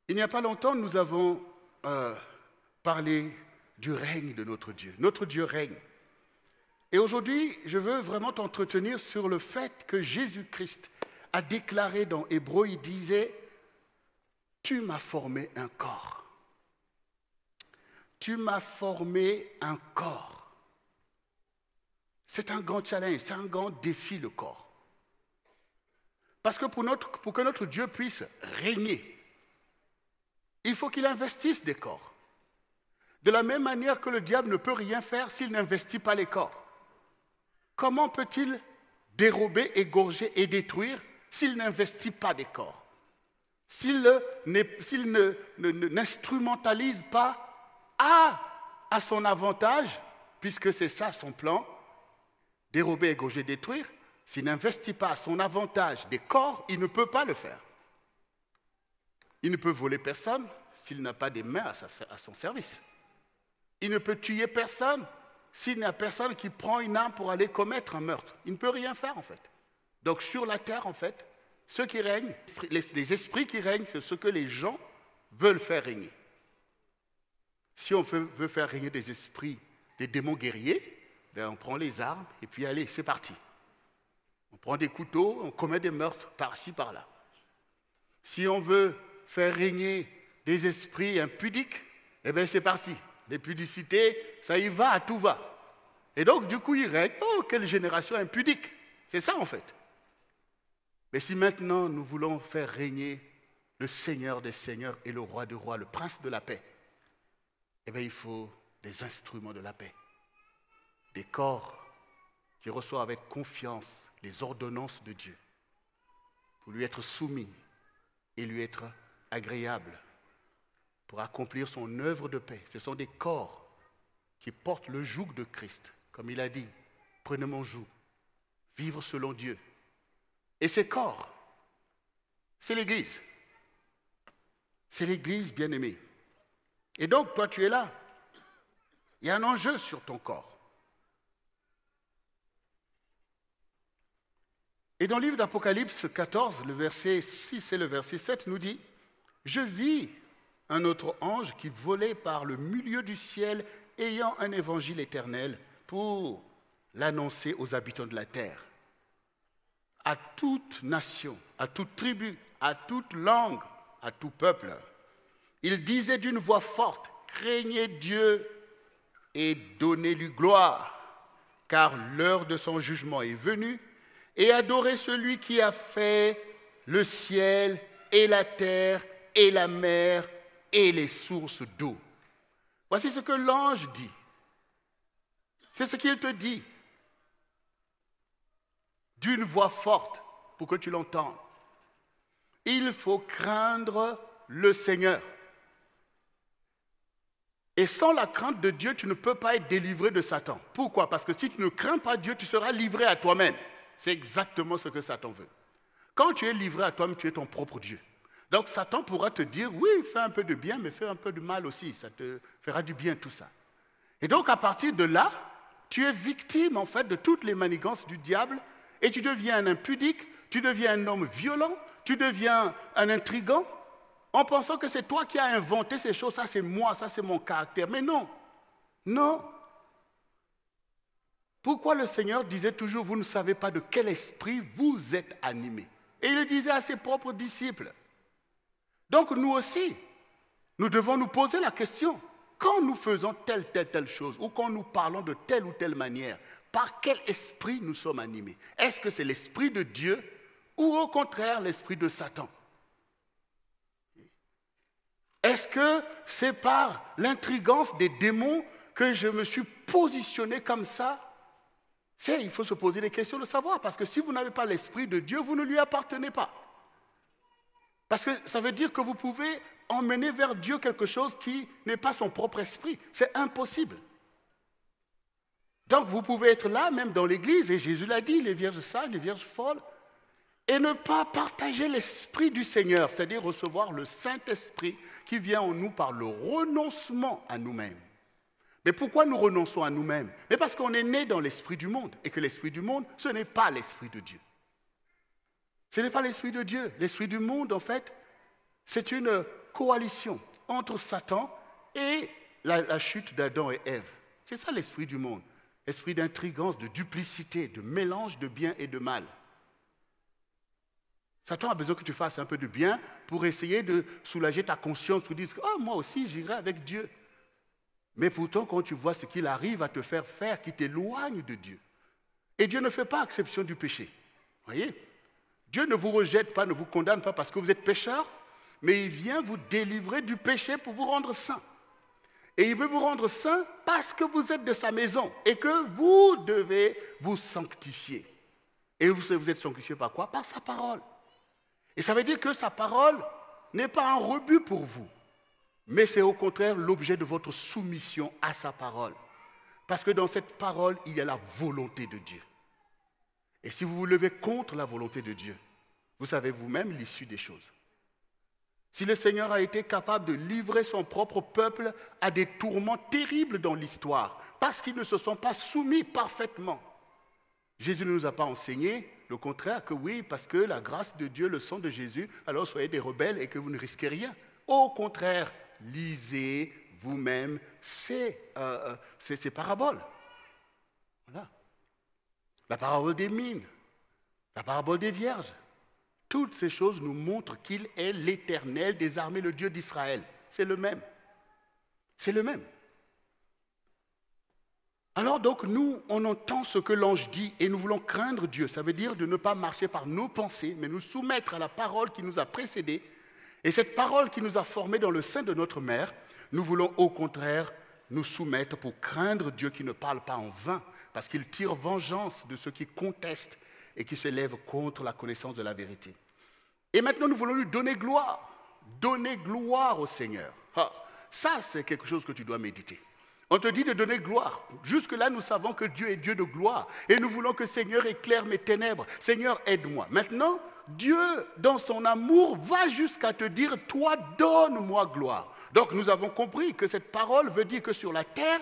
Il n'y a pas longtemps, nous avons parlé du règne de notre Dieu. Notre Dieu règne. Et aujourd'hui, je veux vraiment t'entretenir sur le fait que Jésus-Christ a déclaré dans Hébreux, il disait « Tu m'as formé un corps. Tu m'as formé un corps. » C'est un grand challenge, c'est un grand défi, le corps. Parce que pour que notre Dieu puisse régner, il faut qu'il investisse des corps. De la même manière que le diable ne peut rien faire s'il n'investit pas les corps. Comment peut-il dérober, égorger et détruire s'il n'investit pas des corps? S'il n'instrumentalise pas à son avantage, puisque c'est ça son plan, dérober, égorger, détruire, s'il n'investit pas à son avantage des corps, il ne peut pas le faire. Il ne peut voler personne s'il n'a pas des mains à son service. Il ne peut tuer personne s'il n'y a personne qui prend une arme pour aller commettre un meurtre. Il ne peut rien faire, en fait. Donc, sur la terre, en fait, ceux qui règnent, les esprits qui règnent, c'est ce que les gens veulent faire régner. Si on veut faire régner des esprits, des démons guerriers, ben on prend les armes et puis allez, c'est parti. On prend des couteaux, on commet des meurtres par-ci, par-là. Si on veut faire régner des esprits impudiques, eh bien c'est parti. Les pudicités, ça y va, à tout va. Et donc, du coup, il règne. Oh, quelle génération impudique. C'est ça, en fait. Mais si maintenant, nous voulons faire régner le Seigneur des Seigneurs et le Roi des Rois, le Prince de la paix, eh bien, il faut des instruments de la paix. Des corps qui reçoivent avec confiance les ordonnances de Dieu pour lui être soumis et lui être agréable pour accomplir son œuvre de paix. Ce sont des corps qui portent le joug de Christ. Comme il a dit, prenez mon joug, vivre selon Dieu. Et ces corps, c'est l'Église. C'est l'Église bien-aimée. Et donc, toi, tu es là. Il y a un enjeu sur ton corps. Et dans le livre d'Apocalypse 14, le verset 6 et le verset 7 nous dit « Je vis un autre ange qui volait par le milieu du ciel, ayant un évangile éternel pour l'annoncer aux habitants de la terre, à toute nation, à toute tribu, à toute langue, à tout peuple. Il disait d'une voix forte, craignez Dieu et donnez-lui gloire, car l'heure de son jugement est venue, et adorez celui qui a fait le ciel et la terre et la mer et les sources d'eau. » Voici ce que l'ange dit. C'est ce qu'il te dit. D'une voix forte, pour que tu l'entendes. Il faut craindre le Seigneur. Et sans la crainte de Dieu, tu ne peux pas être délivré de Satan. Pourquoi? Parce que si tu ne crains pas Dieu, tu seras livré à toi-même. C'est exactement ce que Satan veut. Quand tu es livré à toi-même, tu es ton propre Dieu. Donc Satan pourra te dire, oui, fais un peu de bien, mais fais un peu de mal aussi. Ça te fera du bien tout ça. Et donc à partir de là, tu es victime en fait de toutes les manigances du diable et tu deviens un impudique, tu deviens un homme violent, tu deviens un intrigant en pensant que c'est toi qui as inventé ces choses. Ça c'est moi, ça c'est mon caractère. Mais non, non. Pourquoi le Seigneur disait toujours, vous ne savez pas de quel esprit vous êtes animés? Et il le disait à ses propres disciples. Donc nous aussi, nous devons nous poser la question, quand nous faisons telle chose, ou quand nous parlons de telle ou telle manière, par quel esprit nous sommes animés? Est-ce que c'est l'esprit de Dieu ou au contraire l'esprit de Satan? Est-ce que c'est par l'intrigance des démons que je me suis positionné comme ça? Il faut se poser des questions de savoir, parce que si vous n'avez pas l'esprit de Dieu, vous ne lui appartenez pas. Parce que ça veut dire que vous pouvez emmener vers Dieu quelque chose qui n'est pas son propre esprit. C'est impossible. Donc vous pouvez être là, même dans l'église, et Jésus l'a dit, les vierges sages, les vierges folles, et ne pas partager l'esprit du Seigneur, c'est-à-dire recevoir le Saint-Esprit qui vient en nous par le renoncement à nous-mêmes. Mais pourquoi nous renonçons à nous-mêmes? Mais parce qu'on est né dans l'esprit du monde, et que l'esprit du monde, ce n'est pas l'esprit de Dieu. Ce n'est pas l'esprit de Dieu. L'esprit du monde, en fait, C'est une coalition entre Satan et la chute d'Adam et Ève. C'est ça l'esprit du monde. Esprit d'intrigance, de duplicité, de mélange de bien et de mal. Satan a besoin que tu fasses un peu de bien pour essayer de soulager ta conscience, pour dire « Oh, moi aussi, j'irai avec Dieu ». Mais pourtant, quand tu vois ce qu'il arrive à te faire faire, qui t'éloigne de Dieu. Et Dieu ne fait pas exception du péché. Voyez? Dieu ne vous rejette pas, ne vous condamne pas parce que vous êtes pécheur, mais il vient vous délivrer du péché pour vous rendre saint. Et il veut vous rendre saint parce que vous êtes de sa maison et que vous devez vous sanctifier. Et vous êtes sanctifié par quoi? Par sa parole. Et ça veut dire que sa parole n'est pas un rebut pour vous, mais c'est au contraire l'objet de votre soumission à sa parole. Parce que dans cette parole, il y a la volonté de Dieu. Et si vous vous levez contre la volonté de Dieu, vous savez vous-même l'issue des choses. Si le Seigneur a été capable de livrer son propre peuple à des tourments terribles dans l'histoire, parce qu'ils ne se sont pas soumis parfaitement, Jésus ne nous a pas enseigné, le contraire, que oui, parce que la grâce de Dieu, le sang de Jésus, alors soyez des rebelles et que vous ne risquez rien. Au contraire, lisez vous-même ces paraboles. Voilà. La parabole des mines, la parabole des vierges. Toutes ces choses nous montrent qu'il est l'Éternel des armées, le Dieu d'Israël. C'est le même. C'est le même. Alors donc, nous, on entend ce que l'ange dit et nous voulons craindre Dieu. Ça veut dire de ne pas marcher par nos pensées, mais nous soumettre à la parole qui nous a précédés. Et cette parole qui nous a formés dans le sein de notre mère, nous voulons au contraire nous soumettre pour craindre Dieu qui ne parle pas en vain, parce qu'il tire vengeance de ceux qui contestent et qui se lèvent contre la connaissance de la vérité. Et maintenant, nous voulons lui donner gloire au Seigneur. Ah, ça, c'est quelque chose que tu dois méditer. On te dit de donner gloire. Jusque-là, nous savons que Dieu est Dieu de gloire. Et nous voulons que Seigneur éclaire mes ténèbres. Seigneur, aide-moi. Maintenant, Dieu, dans son amour, va jusqu'à te dire, toi, donne-moi gloire. Donc, nous avons compris que cette parole veut dire que sur la terre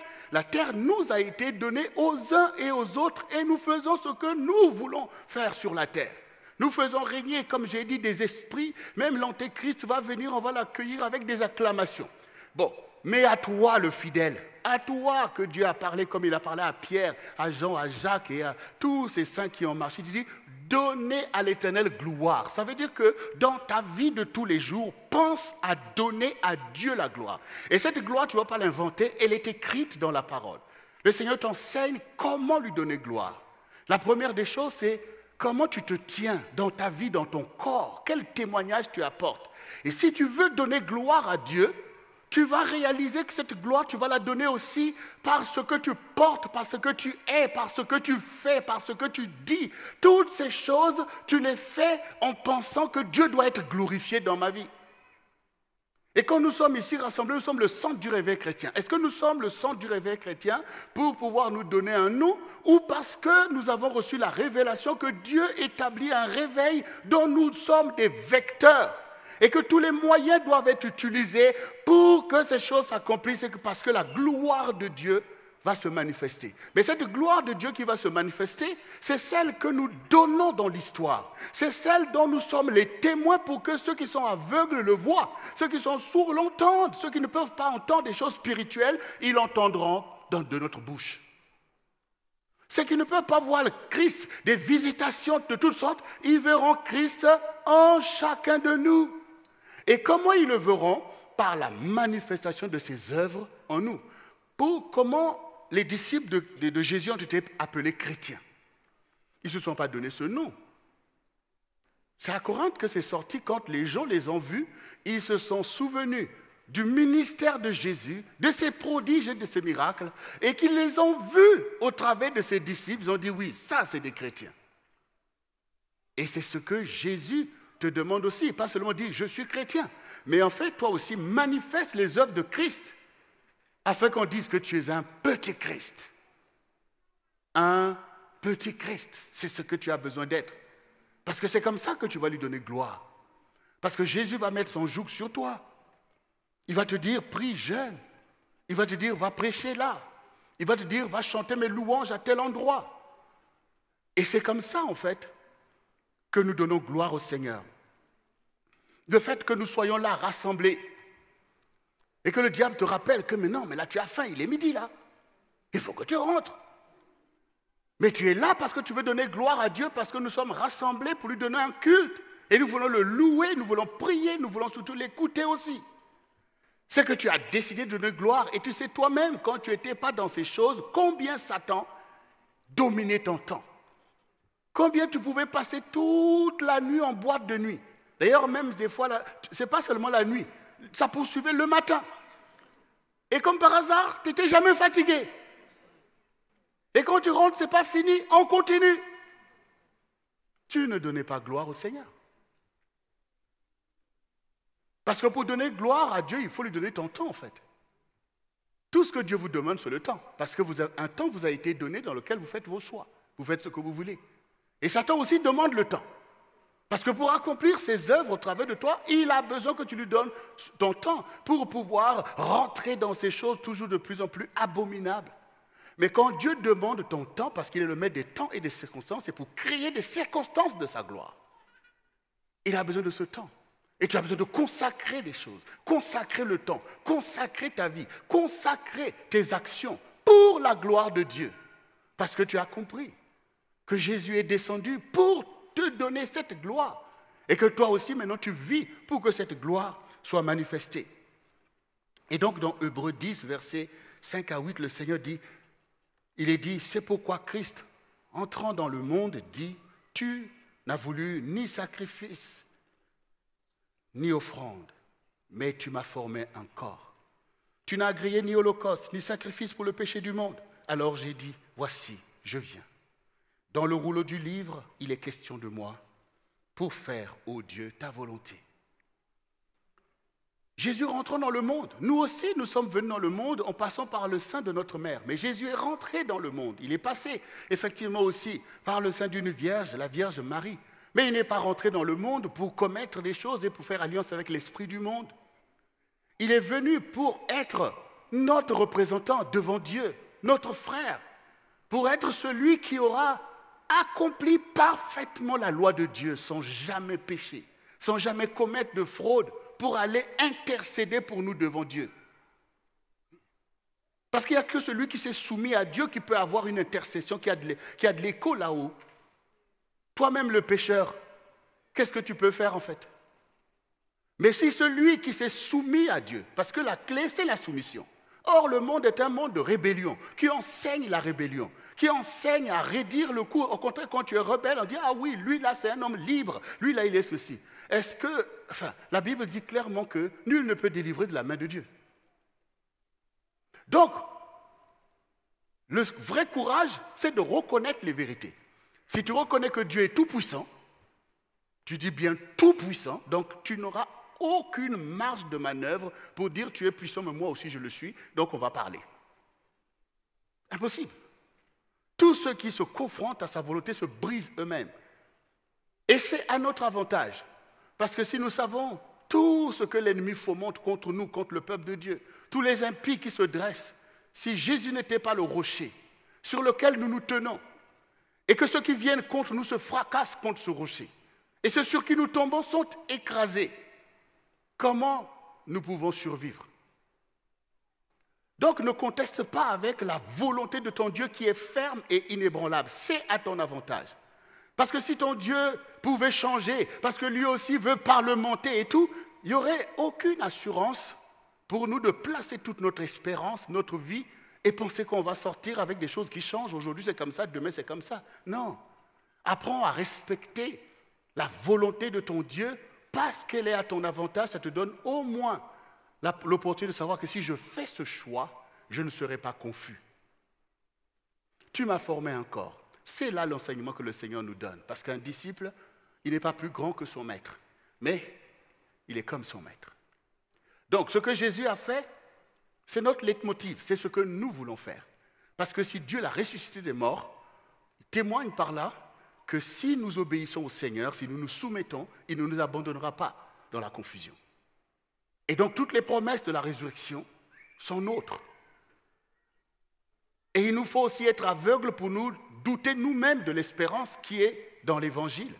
nous a été donnée aux uns et aux autres. Et nous faisons ce que nous voulons faire sur la terre. Nous faisons régner, comme j'ai dit, des esprits. Même l'Antéchrist va venir, on va l'accueillir avec des acclamations. Bon, mais à toi le fidèle, à toi que Dieu a parlé comme il a parlé à Pierre, à Jean, à Jacques et à tous ces saints qui ont marché. Il dit, donnez à l'Éternel gloire. Ça veut dire que dans ta vie de tous les jours, pense à donner à Dieu la gloire. Et cette gloire, tu ne vas pas l'inventer, elle est écrite dans la parole. Le Seigneur t'enseigne comment lui donner gloire. La première des choses, c'est comment tu te tiens dans ta vie, dans ton corps. Quel témoignage tu apportes. Et si tu veux donner gloire à Dieu, tu vas réaliser que cette gloire, tu vas la donner aussi par ce que tu portes, par ce que tu es, par ce que tu fais, par ce que tu dis. Toutes ces choses, tu les fais en pensant que Dieu doit être glorifié dans ma vie. Et quand nous sommes ici rassemblés, nous sommes le centre du réveil chrétien. Est-ce que nous sommes le centre du réveil chrétien pour pouvoir nous donner un nom ou parce que nous avons reçu la révélation que Dieu établit un réveil dont nous sommes des vecteurs? Et que tous les moyens doivent être utilisés pour que ces choses s'accomplissent, parce que la gloire de Dieu va se manifester. Mais cette gloire de Dieu qui va se manifester, c'est celle que nous donnons dans l'histoire. C'est celle dont nous sommes les témoins pour que ceux qui sont aveugles le voient, ceux qui sont sourds l'entendent, ceux qui ne peuvent pas entendre des choses spirituelles, ils l'entendront de notre bouche. Ceux qui ne peuvent pas voir le Christ, des visitations de toutes sortes, ils verront Christ en chacun de nous. Et comment ils le verront? Par la manifestation de ses œuvres en nous. Comment les disciples de Jésus ont été appelés chrétiens? Ils ne se sont pas donné ce nom. C'est à Corinthe que c'est sorti quand les gens les ont vus, ils se sont souvenus du ministère de Jésus, de ses prodiges et de ses miracles, et qu'ils les ont vus au travers de ses disciples, ils ont dit oui, ça c'est des chrétiens. Et c'est ce que Jésus te demande aussi, pas seulement dire je suis chrétien, mais en fait toi aussi manifeste les œuvres de Christ afin qu'on dise que tu es un petit Christ. Un petit Christ, c'est ce que tu as besoin d'être. Parce que c'est comme ça que tu vas lui donner gloire. Parce que Jésus va mettre son joug sur toi. Il va te dire prie, jeûne. Il va te dire va prêcher là. Il va te dire va chanter mes louanges à tel endroit. Et c'est comme ça en fait que nous donnons gloire au Seigneur. Le fait que nous soyons là, rassemblés, et que le diable te rappelle que mais non, mais là tu as faim, il est midi là. Il faut que tu rentres. Mais tu es là parce que tu veux donner gloire à Dieu, parce que nous sommes rassemblés pour lui donner un culte. Et nous voulons le louer, nous voulons prier, nous voulons surtout l'écouter aussi. C'est que tu as décidé de donner gloire. Et tu sais toi-même, quand tu n'étais pas dans ces choses, combien Satan dominait ton temps. Combien tu pouvais passer toute la nuit en boîte de nuit. D'ailleurs, même des fois, ce n'est pas seulement la nuit, ça poursuivait le matin. Et comme par hasard, tu n'étais jamais fatigué. Et quand tu rentres, ce n'est pas fini, on continue. Tu ne donnais pas gloire au Seigneur. Parce que pour donner gloire à Dieu, il faut lui donner ton temps en fait. Tout ce que Dieu vous demande, c'est le temps. Parce que un temps vous a été donné dans lequel vous faites vos choix. Vous faites ce que vous voulez. Et Satan aussi demande le temps. Parce que pour accomplir ses œuvres au travers de toi, il a besoin que tu lui donnes ton temps pour pouvoir rentrer dans ces choses toujours de plus en plus abominables. Mais quand Dieu demande ton temps, parce qu'il est le maître des temps et des circonstances, c'est pour créer des circonstances de sa gloire. Il a besoin de ce temps. Et tu as besoin de consacrer des choses, consacrer le temps, consacrer ta vie, consacrer tes actions pour la gloire de Dieu. Parce que tu as compris que Jésus est descendu pour te donner cette gloire. Et que toi aussi, maintenant, tu vis pour que cette gloire soit manifestée. Et donc, dans Hébreux 10, versets 5 à 8, le Seigneur dit, il est dit, c'est pourquoi Christ, entrant dans le monde, dit, tu n'as voulu ni sacrifice, ni offrande, mais tu m'as formé un corps. Tu n'as agréé ni holocauste, ni sacrifice pour le péché du monde. Alors j'ai dit, voici, je viens. Dans le rouleau du livre, il est question de moi pour faire, ô Dieu, ta volonté. Jésus rentrant dans le monde. Nous aussi, nous sommes venus dans le monde en passant par le sein de notre mère. Mais Jésus est rentré dans le monde. Il est passé effectivement aussi par le sein d'une vierge, la Vierge Marie. Mais il n'est pas rentré dans le monde pour commettre des choses et pour faire alliance avec l'esprit du monde. Il est venu pour être notre représentant devant Dieu, notre frère, pour être celui qui aura accompli parfaitement la loi de Dieu sans jamais pécher, sans jamais commettre de fraude, pour aller intercéder pour nous devant Dieu. Parce qu'il n'y a que celui qui s'est soumis à Dieu qui peut avoir une intercession, qui a de l'écho là-haut. Toi-même le pécheur, qu'est-ce que tu peux faire en fait? Mais si celui qui s'est soumis à Dieu, parce que la clé c'est la soumission. Or le monde est un monde de rébellion, qui enseigne la rébellion, qui enseigne à raidir le coup. Au contraire, quand tu es rebelle, on dit, ah oui, lui là c'est un homme libre, lui là il est ceci. Est-ce que, la Bible dit clairement que nul ne peut délivrer de la main de Dieu. Donc, le vrai courage, c'est de reconnaître les vérités. Si tu reconnais que Dieu est tout-puissant, tu dis bien tout-puissant, donc tu n'auras aucune marge de manœuvre pour dire tu es puissant, mais moi aussi je le suis, donc on va parler. Impossible. Tous ceux qui se confrontent à sa volonté se brisent eux-mêmes. Et c'est à notre avantage. Parce que si nous savons tout ce que l'ennemi fomente contre nous, contre le peuple de Dieu, tous les impies qui se dressent, si Jésus n'était pas le rocher sur lequel nous nous tenons, et que ceux qui viennent contre nous se fracassent contre ce rocher, et ceux sur qui nous tombons sont écrasés, comment nous pouvons survivre? Donc ne conteste pas avec la volonté de ton Dieu qui est ferme et inébranlable. C'est à ton avantage. Parce que si ton Dieu pouvait changer, parce que lui aussi veut parlementer et tout, il n'y aurait aucune assurance pour nous de placer toute notre espérance, notre vie, et penser qu'on va sortir avec des choses qui changent. Aujourd'hui c'est comme ça, demain c'est comme ça. Non. Apprends à respecter la volonté de ton Dieu parce qu'elle est à ton avantage. Ça te donne au moins l'opportunité de savoir que si je fais ce choix, je ne serai pas confus. Tu m'as formé un corps. C'est là l'enseignement que le Seigneur nous donne. Parce qu'un disciple, il n'est pas plus grand que son maître, mais il est comme son maître. Donc, ce que Jésus a fait, c'est notre leitmotiv, c'est ce que nous voulons faire. Parce que si Dieu l'a ressuscité des morts, il témoigne par là que si nous obéissons au Seigneur, si nous nous soumettons, il ne nous abandonnera pas dans la confusion. Et donc, toutes les promesses de la résurrection sont nôtres. Et il nous faut aussi être aveugles pour nous douter nous-mêmes de l'espérance qui est dans l'Évangile,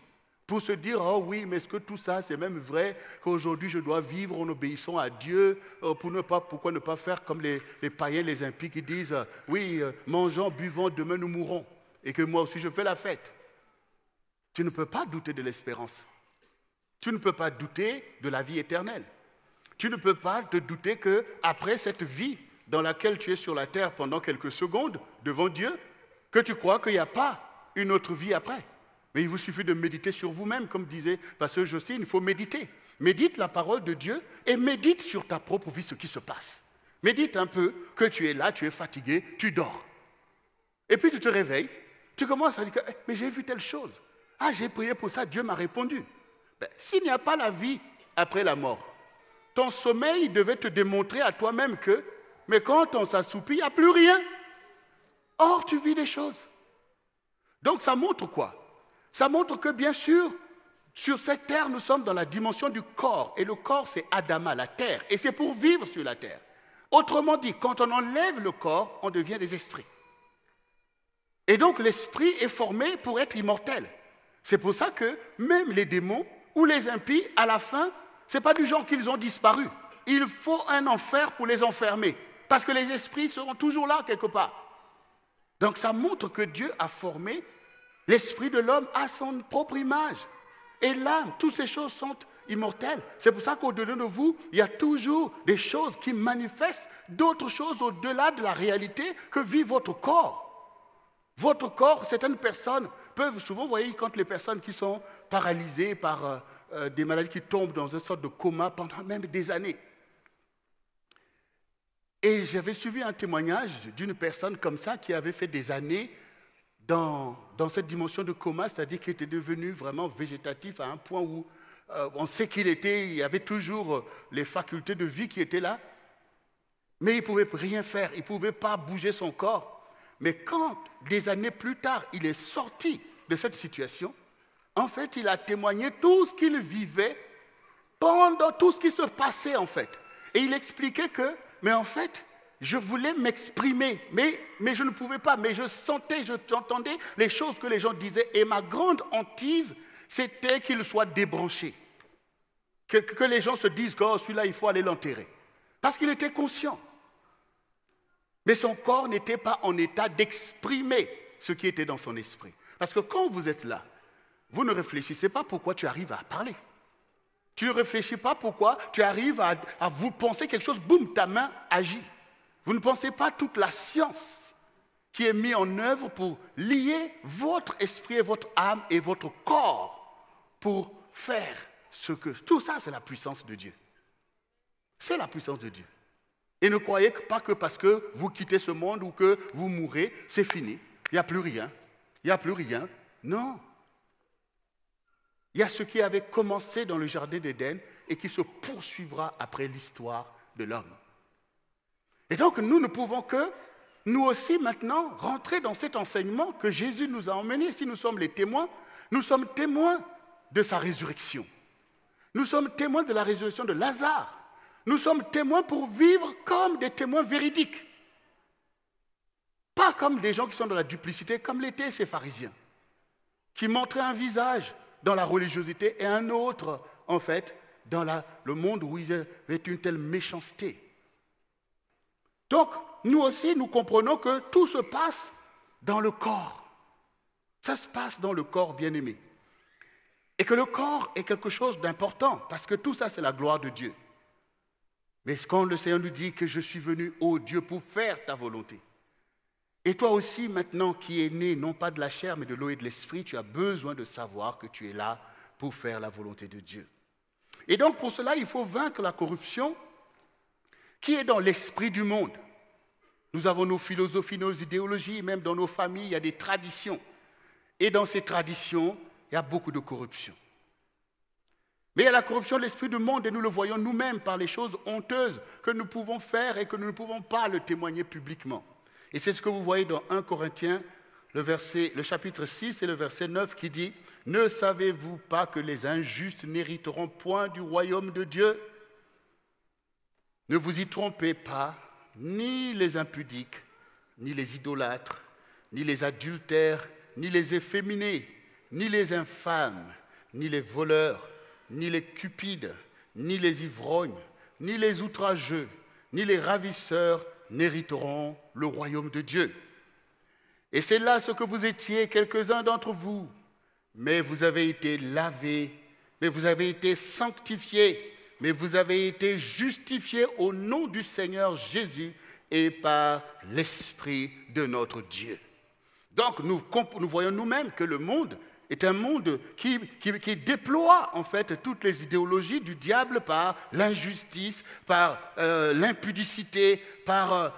pour se dire, oh oui, mais est-ce que tout ça, c'est même vrai qu'aujourd'hui, je dois vivre en obéissant à Dieu, pourquoi ne pas faire comme les païens, les impies qui disent, oui, mangeons, buvons, demain nous mourrons, et que moi aussi je fais la fête. Tu ne peux pas douter de l'espérance. Tu ne peux pas douter de la vie éternelle. Tu ne peux pas te douter qu'après cette vie dans laquelle tu es sur la terre pendant quelques secondes devant Dieu, que tu crois qu'il n'y a pas une autre vie après. Mais il vous suffit de méditer sur vous-même, comme disait Pasteur Jocelyne, il faut méditer. Médite la parole de Dieu et médite sur ta propre vie ce qui se passe. Médite un peu que tu es là, tu es fatigué, tu dors. Et puis tu te réveilles, tu commences à dire, mais j'ai vu telle chose. Ah, j'ai prié pour ça, Dieu m'a répondu. Ben, s'il n'y a pas la vie après la mort, ton sommeil devait te démontrer à toi-même que, mais quand on s'assoupit, il n'y a plus rien. Or, tu vis des choses. Donc ça montre quoi? Ça montre que bien sûr, sur cette terre, nous sommes dans la dimension du corps. Et le corps, c'est Adama, la terre. Et c'est pour vivre sur la terre. Autrement dit, quand on enlève le corps, on devient des esprits. Et donc l'esprit est formé pour être immortel. C'est pour ça que même les démons ou les impies, à la fin, ce n'est pas du genre qu'ils ont disparu. Il faut un enfer pour les enfermer. Parce que les esprits seront toujours là quelque part. Donc ça montre que Dieu a formé l'esprit de l'homme à son propre image. Et l'âme, toutes ces choses sont immortelles. C'est pour ça qu'au-delà de vous, il y a toujours des choses qui manifestent d'autres choses au-delà de la réalité que vit votre corps. Votre corps, certaines personnes peuvent souvent, vous voyez, quand les personnes qui sont paralysées par des maladies qui tombent dans une sorte de coma pendant même des années. Et j'avais suivi un témoignage d'une personne comme ça qui avait fait des années dans cette dimension de coma, c'est-à-dire qu'il était devenu vraiment végétatif à un point où on sait il y avait toujours les facultés de vie qui étaient là, mais il ne pouvait rien faire, il ne pouvait pas bouger son corps. Mais quand, des années plus tard, il est sorti de cette situation, en fait, il a témoigné tout ce qu'il vivait pendant tout ce qui se passait, en fait. Et il expliquait que, mais en fait, je voulais m'exprimer, mais je ne pouvais pas, mais je sentais, je entendais les choses que les gens disaient. Et ma grande hantise, c'était qu'il soit débranché. Que les gens se disent que celui-là, il faut aller l'enterrer. Parce qu'il était conscient. Mais son corps n'était pas en état d'exprimer ce qui était dans son esprit. Parce que quand vous êtes là, vous ne réfléchissez pas pourquoi tu arrives à parler. Tu ne réfléchis pas pourquoi tu arrives à vous penser quelque chose, boum, ta main agit. Vous ne pensez pas toute la science qui est mise en œuvre pour lier votre esprit et votre âme et votre corps pour faire ce que... Tout ça, c'est la puissance de Dieu. C'est la puissance de Dieu. Et ne croyez pas que parce que vous quittez ce monde ou que vous mourrez, c'est fini. Il n'y a plus rien. Il n'y a plus rien. Non. Il y a ce qui avait commencé dans le jardin d'Éden et qui se poursuivra après l'histoire de l'homme. Et donc, nous ne pouvons que, nous aussi maintenant, rentrer dans cet enseignement que Jésus nous a emmené. Si nous sommes les témoins, nous sommes témoins de sa résurrection. Nous sommes témoins de la résurrection de Lazare. Nous sommes témoins pour vivre comme des témoins véridiques. Pas comme des gens qui sont dans la duplicité, comme l'étaient ces pharisiens, qui montraient un visage dans la religiosité et un autre, en fait, dans le monde où il y avait une telle méchanceté. Donc, nous aussi, nous comprenons que tout se passe dans le corps. Ça se passe dans le corps bien-aimé. Et que le corps est quelque chose d'important, parce que tout ça, c'est la gloire de Dieu. Mais quand le Seigneur nous dit que je suis venu, ô Dieu, pour faire ta volonté. Et toi aussi, maintenant, qui es né, non pas de la chair, mais de l'eau et de l'esprit, tu as besoin de savoir que tu es là pour faire la volonté de Dieu. Et donc, pour cela, il faut vaincre la corruption qui est dans l'esprit du monde. Nous avons nos philosophies, nos idéologies, même dans nos familles, il y a des traditions. Et dans ces traditions, il y a beaucoup de corruption. Mais il y a la corruption de l'esprit du monde et nous le voyons nous-mêmes par les choses honteuses que nous pouvons faire et que nous ne pouvons pas le témoigner publiquement. Et c'est ce que vous voyez dans 1 Corinthiens, le chapitre 6 et le verset 9 qui dit « Ne savez-vous pas que les injustes n'hériteront point du royaume de Dieu ? Ne vous y trompez pas, ni les impudiques, ni les idolâtres, ni les adultères, ni les efféminés, ni les infâmes, ni les voleurs, ni les cupides, ni les ivrognes, ni les outrageux, ni les ravisseurs n'hériteront le royaume de Dieu. Et c'est là ce que vous étiez, quelques-uns d'entre vous. Mais vous avez été lavés, mais vous avez été sanctifiés, mais vous avez été justifiés au nom du Seigneur Jésus et par l'Esprit de notre Dieu. Donc nous voyons nous-mêmes que le monde est un monde qui déploie en fait toutes les idéologies du diable par l'injustice, par l'impudicité, par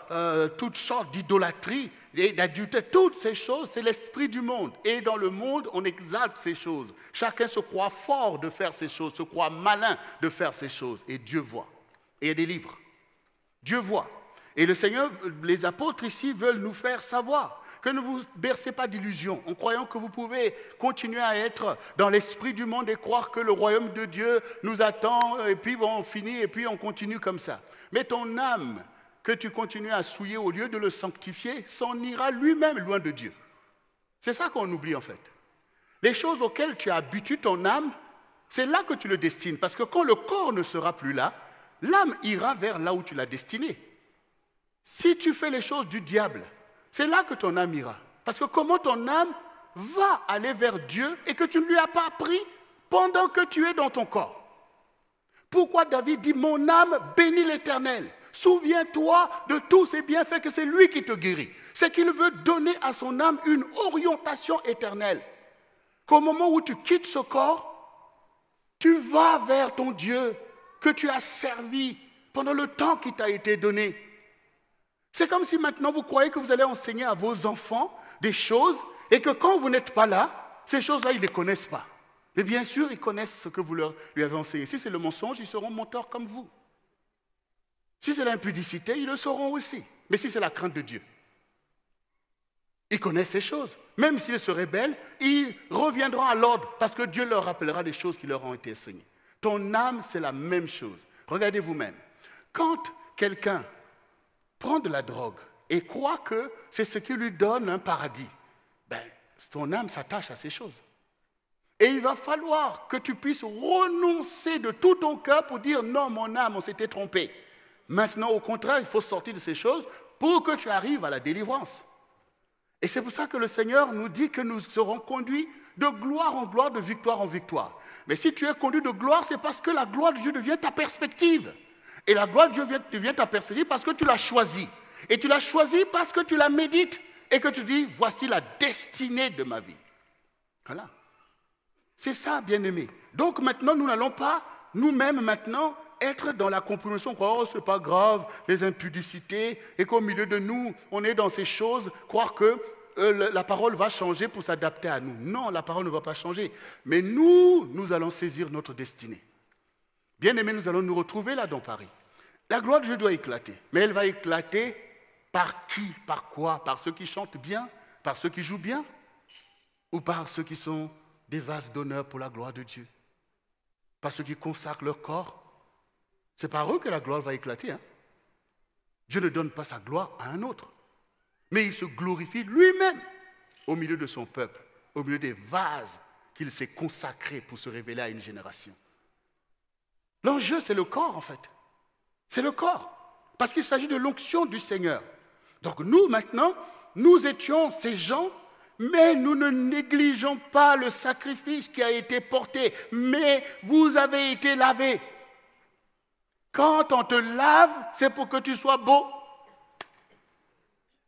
toutes sortes d'idolâtries et d'adultère. Toutes ces choses, c'est l'esprit du monde. Et dans le monde, on exalte ces choses. Chacun se croit fort de faire ces choses, se croit malin de faire ces choses. Et Dieu voit. Et il y a des livres. Dieu voit. Et le Seigneur, les apôtres ici veulent nous faire savoir que ne vous bercez pas d'illusions en croyant que vous pouvez continuer à être dans l'esprit du monde et croire que le royaume de Dieu nous attend et puis on finit et puis on continue comme ça. Mais ton âme que tu continues à souiller au lieu de le sanctifier s'en ira lui-même loin de Dieu. C'est ça qu'on oublie en fait. Les choses auxquelles tu as habitué ton âme, c'est là que tu le destines. Parce que quand le corps ne sera plus là, l'âme ira vers là où tu l'as destiné. Si tu fais les choses du diable, c'est là que ton âme ira. Parce que comment ton âme va aller vers Dieu et que tu ne lui as pas appris pendant que tu es dans ton corps? Pourquoi David dit « Mon âme bénit l'Éternel ». Souviens-toi de tous ces bienfaits que c'est lui qui te guérit. C'est qu'il veut donner à son âme une orientation éternelle. Qu'au moment où tu quittes ce corps, tu vas vers ton Dieu que tu as servi pendant le temps qui t'a été donné. C'est comme si maintenant vous croyez que vous allez enseigner à vos enfants des choses et que quand vous n'êtes pas là, ces choses-là, ils ne les connaissent pas. Mais bien sûr, ils connaissent ce que vous lui avez enseigné. Si c'est le mensonge, ils seront menteurs comme vous. Si c'est l'impudicité, ils le sauront aussi. Mais si c'est la crainte de Dieu, ils connaissent ces choses. Même s'ils se rebellent, ils reviendront à l'ordre parce que Dieu leur rappellera des choses qui leur ont été enseignées. Ton âme, c'est la même chose. Regardez vous-même. Quand quelqu'un prend de la drogue et croit que c'est ce qui lui donne un paradis, ton âme s'attache à ces choses. Et il va falloir que tu puisses renoncer de tout ton cœur pour dire non, mon âme, on s'était trompé. Maintenant, au contraire, il faut sortir de ces choses pour que tu arrives à la délivrance. Et c'est pour ça que le Seigneur nous dit que nous serons conduits de gloire en gloire, de victoire en victoire. Mais si tu es conduit de gloire, c'est parce que la gloire de Dieu devient ta perspective. Et la gloire de Dieu devient ta perspective parce que tu l'as choisie. Et tu l'as choisie parce que tu la médites et que tu dis, voici la destinée de ma vie. Voilà. C'est ça, bien-aimé. Donc maintenant, nous n'allons pas, nous-mêmes maintenant, être dans la compréhension, oh, c'est pas grave, les impudicités, et qu'au milieu de nous, on est dans ces choses, croire que la parole va changer pour s'adapter à nous. Non, la parole ne va pas changer. Mais nous allons saisir notre destinée. Bien aimés, nous allons nous retrouver là dans Paris. La gloire de Dieu doit éclater. Mais elle va éclater par qui? Par quoi? Par ceux qui chantent bien? Par ceux qui jouent bien? Ou par ceux qui sont des vases d'honneur pour la gloire de Dieu? Par ceux qui consacrent leur corps? C'est par eux que la gloire va éclater. Hein? Dieu ne donne pas sa gloire à un autre. Mais il se glorifie lui-même au milieu de son peuple, au milieu des vases qu'il s'est consacrés pour se révéler à une génération. L'enjeu, c'est le corps, en fait. C'est le corps. Parce qu'il s'agit de l'onction du Seigneur. Donc nous, maintenant, nous étions ces gens, mais nous ne négligeons pas le sacrifice qui a été porté. Mais vous avez été lavés. Quand on te lave, c'est pour que tu sois beau.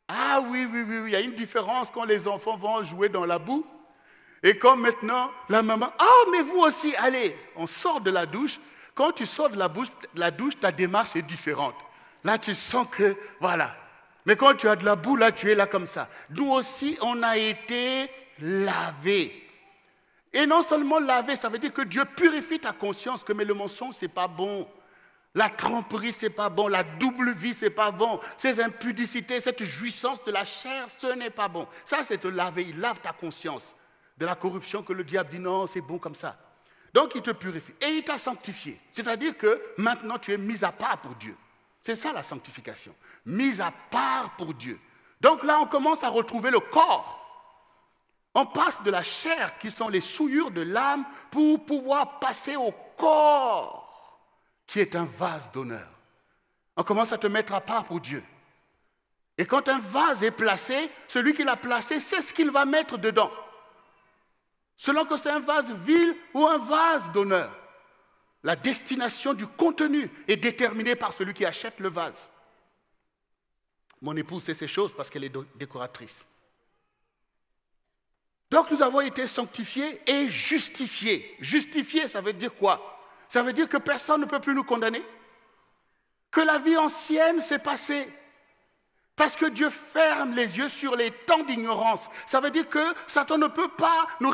Ah oui, il y a une différence quand les enfants vont jouer dans la boue. Et quand maintenant, la maman, mais vous aussi, allez, on sort de la douche. Quand tu sors de la douche, ta démarche est différente. Là, tu sens que, voilà. Mais quand tu as de la boue, là, tu es là comme ça. Nous aussi, on a été lavés. Et non seulement lavés, ça veut dire que Dieu purifie ta conscience, que mais le mensonge, c'est pas bon. La tromperie, c'est pas bon. La double vie, c'est pas bon. Ces impudicités, cette jouissance de la chair, ce n'est pas bon. Ça, c'est te laver. Il lave ta conscience de la corruption que le diable dit non, c'est bon comme ça. Donc, il te purifie. Et il t'a sanctifié. C'est-à-dire que maintenant, tu es mis à part pour Dieu. C'est ça la sanctification. Mis à part pour Dieu. Donc là, on commence à retrouver le corps. On passe de la chair, qui sont les souillures de l'âme, pour pouvoir passer au corps, qui est un vase d'honneur. On commence à te mettre à part pour Dieu. Et quand un vase est placé, celui qui l'a placé sait ce qu'il va mettre dedans. Selon que c'est un vase vil ou un vase d'honneur. La destination du contenu est déterminée par celui qui achète le vase. Mon épouse sait ces choses parce qu'elle est décoratrice. Donc nous avons été sanctifiés et justifiés. Justifiés, ça veut dire quoi? Ça veut dire que personne ne peut plus nous condamner. Que la vie ancienne s'est passée. Parce que Dieu ferme les yeux sur les temps d'ignorance. Ça veut dire que Satan ne peut pas nous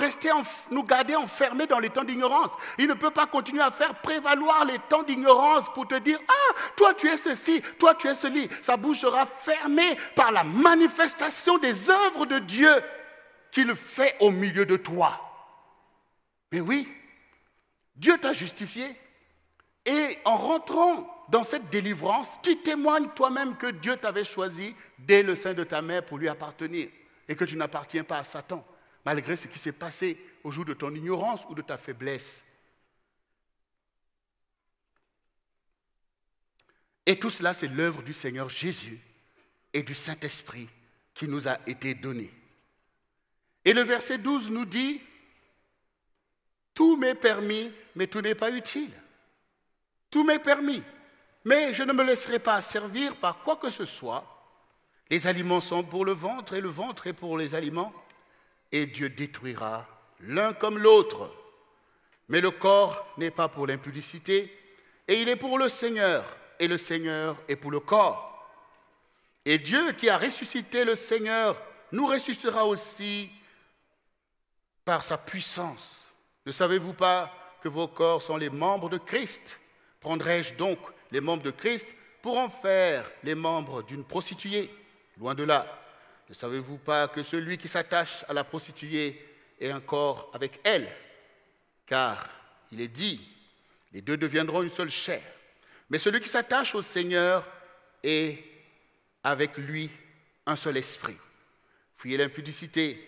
garder enfermés dans les temps d'ignorance. Il ne peut pas continuer à faire prévaloir les temps d'ignorance pour te dire « Ah, toi tu es ceci, toi tu es celi ». Sa bouche sera fermée par la manifestation des œuvres de Dieu qu'il fait au milieu de toi. Mais oui, Dieu t'a justifié. Et en rentrant dans cette délivrance, tu témoignes toi-même que Dieu t'avait choisi dès le sein de ta mère pour lui appartenir et que tu n'appartiens pas à Satan, malgré ce qui s'est passé au jour de ton ignorance ou de ta faiblesse. Et tout cela, c'est l'œuvre du Seigneur Jésus et du Saint-Esprit qui nous a été donné. Et le verset 12 nous dit « Tout m'est permis, mais tout n'est pas utile. Tout m'est permis. Mais je ne me laisserai pas asservir par quoi que ce soit. Les aliments sont pour le ventre et le ventre est pour les aliments. Et Dieu détruira l'un comme l'autre. Mais le corps n'est pas pour l'impudicité et il est pour le Seigneur. Et le Seigneur est pour le corps. Et Dieu qui a ressuscité le Seigneur nous ressuscitera aussi par sa puissance. Ne savez-vous pas que vos corps sont les membres de Christ? Prendrai-je donc les membres de Christ pour en faire les membres d'une prostituée? Loin de là. Ne savez-vous pas que celui qui s'attache à la prostituée est un corps avec elle? Car il est dit, les deux deviendront une seule chair. Mais celui qui s'attache au Seigneur est avec lui un seul esprit. Fuyez l'impudicité.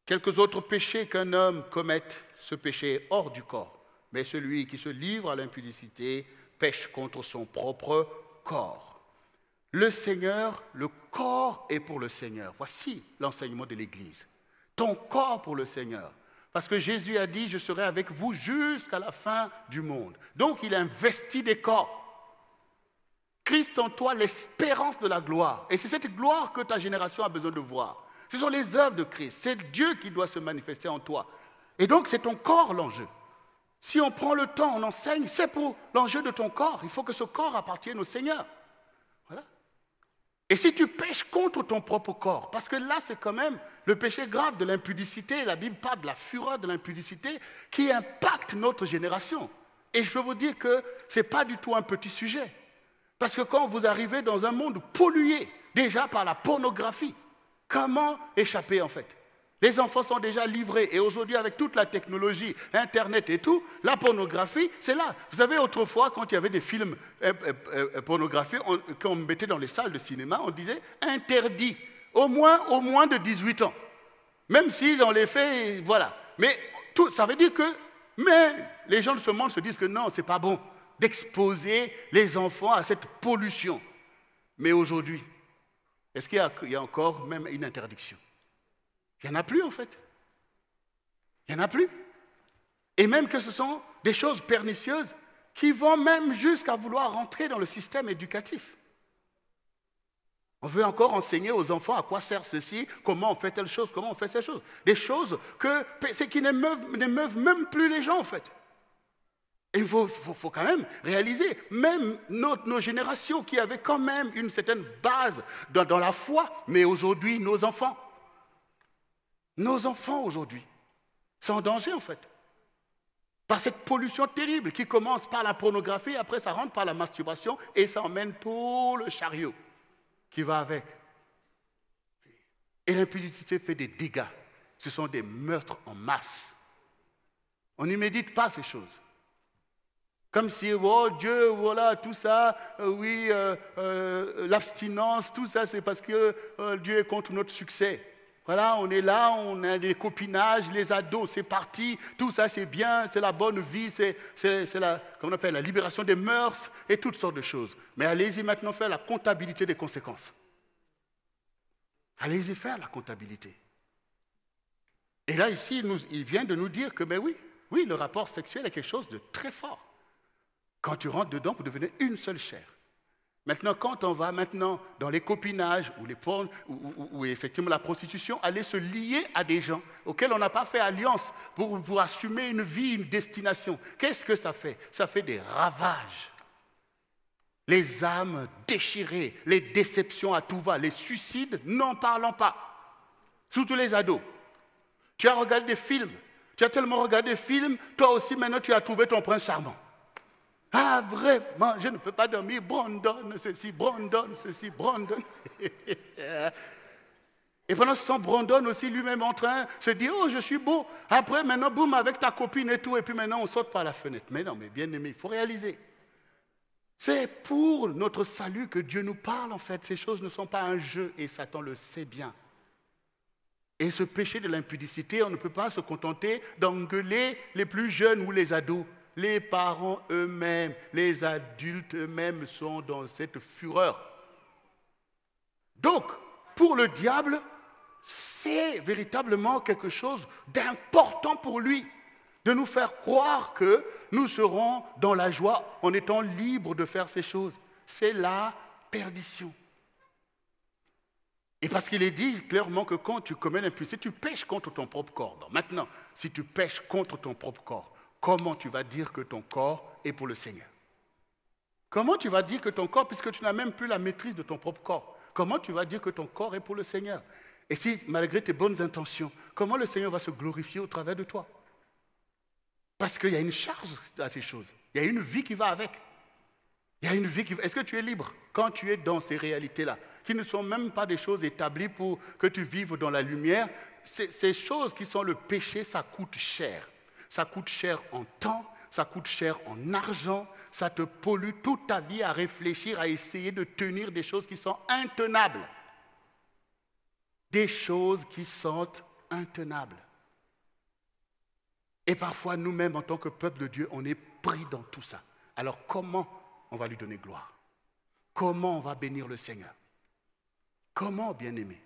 Quelques autres péchés qu'un homme commette, ce péché est hors du corps. Mais celui qui se livre à l'impudicité pêche contre son propre corps. Le Seigneur, le corps est pour le Seigneur. Voici l'enseignement de l'Église. Ton corps pour le Seigneur. Parce que Jésus a dit, je serai avec vous jusqu'à la fin du monde. Donc il investit des corps. Christ en toi, l'espérance de la gloire. Et c'est cette gloire que ta génération a besoin de voir. Ce sont les œuvres de Christ. C'est Dieu qui doit se manifester en toi. Et donc c'est ton corps l'enjeu. Si on prend le temps, on enseigne, c'est pour l'enjeu de ton corps. Il faut que ce corps appartienne au Seigneur. Voilà. Et si tu pêches contre ton propre corps, parce que là, c'est quand même le péché grave de l'impudicité, la Bible parle de la fureur de l'impudicité qui impacte notre génération. Et je peux vous dire que ce n'est pas du tout un petit sujet. Parce que quand vous arrivez dans un monde pollué, déjà par la pornographie, comment échapper en fait? Les enfants sont déjà livrés et aujourd'hui avec toute la technologie, Internet et tout, la pornographie, c'est là. Vous savez, autrefois, quand il y avait des films pornographiques, quand on mettait dans les salles de cinéma, on disait interdit, au moins de 18 ans. Même si dans les faits, voilà. Mais tout, ça veut dire que les gens de ce monde se disent que non, ce n'est pas bon d'exposer les enfants à cette pollution. Mais aujourd'hui, est-ce qu'il y a encore même une interdiction? Il n'y en a plus en fait. Il n'y en a plus. Et même que ce sont des choses pernicieuses qui vont même jusqu'à vouloir rentrer dans le système éducatif. On veut encore enseigner aux enfants à quoi sert ceci, comment on fait telle chose, comment on fait cette chose. Des choses qui n'émeuvent même plus les gens en fait. Et il faut quand même réaliser, même nos générations qui avaient quand même une certaine base dans la foi, mais aujourd'hui nos enfants aujourd'hui sont en danger en fait. Par cette pollution terrible qui commence par la pornographie, après ça rentre par la masturbation et ça emmène tout le chariot qui va avec. Et l'impudicité fait des dégâts. Ce sont des meurtres en masse. On n'y médite pas ces choses. Comme si, oh Dieu, voilà, tout ça, l'abstinence, tout ça, c'est parce que Dieu est contre notre succès. Voilà, on est là, on a des copinages, les ados, c'est parti, tout ça c'est bien, c'est la bonne vie, c'est la, comment on appelle, la libération des mœurs et toutes sortes de choses. Mais allez-y maintenant faire la comptabilité des conséquences. Allez-y faire la comptabilité. Et là, ici, il vient de nous dire que, ben oui, le rapport sexuel est quelque chose de très fort. Quand tu rentres dedans, vous devenez une seule chair. Maintenant, quand on va maintenant dans les copinages ou les pornes, ou effectivement la prostitution, aller se lier à des gens auxquels on n'a pas fait alliance pour assumer une vie, une destination, qu'est-ce que ça fait? Ça fait des ravages. Les âmes déchirées, les déceptions à tout va, les suicides, n'en parlons pas. Surtout les ados. Tu as regardé des films, tu as tellement regardé des films, toi aussi maintenant tu as trouvé ton prince charmant. Ah vraiment, je ne peux pas dormir, Brandon ceci, Brandon. Et pendant ce temps, Brandon aussi lui-même en train de se dire, oh je suis beau. Après maintenant, boum, avec ta copine et tout, et puis maintenant on saute par la fenêtre. Mais non, mais bien aimé, il faut réaliser. C'est pour notre salut que Dieu nous parle en fait. Ces choses ne sont pas un jeu et Satan le sait bien. Et ce péché de l'impudicité, on ne peut pas se contenter d'engueuler les plus jeunes ou les ados. Les parents eux-mêmes, les adultes eux-mêmes sont dans cette fureur. Donc, pour le diable, c'est véritablement quelque chose d'important pour lui, de nous faire croire que nous serons dans la joie en étant libres de faire ces choses. C'est la perdition. Et parce qu'il est dit clairement que quand tu commets l'impudicité, tu pèches contre ton propre corps. Donc maintenant, si tu pèches contre ton propre corps, comment tu vas dire que ton corps est pour le Seigneur? Comment tu vas dire que ton corps, puisque tu n'as même plus la maîtrise de ton propre corps, comment tu vas dire que ton corps est pour le Seigneur? Et si, malgré tes bonnes intentions, comment le Seigneur va se glorifier au travers de toi? Parce qu'il y a une charge à ces choses. Il y a une vie qui va avec. Il y a une vie qui va... Est-ce que tu es libre quand tu es dans ces réalités-là, qui ne sont même pas des choses établies pour que tu vives dans la lumière? Ces choses qui sont le péché, ça coûte cher. Ça coûte cher en temps, ça coûte cher en argent, ça te pollue toute ta vie à réfléchir, à essayer de tenir des choses qui sont intenables. Des choses qui sont intenables. Et parfois, nous-mêmes, en tant que peuple de Dieu, on est pris dans tout ça. Alors, comment on va lui donner gloire? Comment on va bénir le Seigneur? Comment, bien-aimé?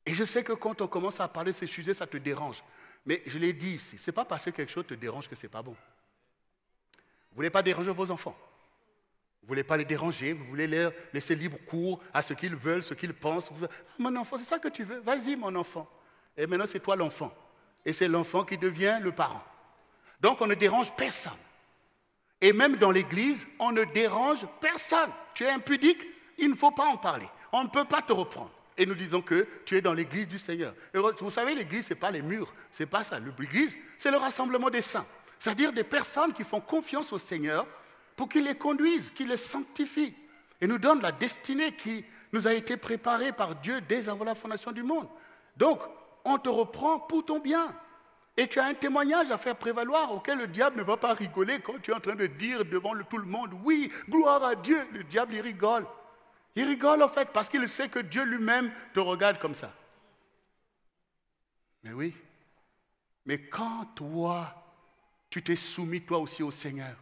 Et je sais que quand on commence à parler de ces sujets, ça te dérange. Mais je l'ai dit ici, ce n'est pas parce que quelque chose te dérange que ce n'est pas bon. Vous ne voulez pas déranger vos enfants. Vous ne voulez pas les déranger, vous voulez les laisser libre cours à ce qu'ils veulent, ce qu'ils pensent. Mon enfant, c'est ça que tu veux? Vas-y, mon enfant. Et maintenant, c'est toi l'enfant. Et c'est l'enfant qui devient le parent. Donc, on ne dérange personne. Et même dans l'église, on ne dérange personne. Tu es impudique, il ne faut pas en parler. On ne peut pas te reprendre. Et nous disons que tu es dans l'église du Seigneur. Et vous savez, l'église, ce n'est pas les murs, ce n'est pas ça. L'église, c'est le rassemblement des saints. C'est-à-dire des personnes qui font confiance au Seigneur pour qu'il les conduise, qu'il les sanctifie. Et nous donne la destinée qui nous a été préparée par Dieu dès avant la fondation du monde. Donc, on te reprend pour ton bien. Et tu as un témoignage à faire prévaloir auquel le diable ne va pas rigoler quand tu es en train de dire devant tout le monde, oui, gloire à Dieu. Le diable, il rigole. Il rigole en fait parce qu'il sait que Dieu lui-même te regarde comme ça. Mais oui. Mais quand toi, tu t'es soumis toi aussi au Seigneur,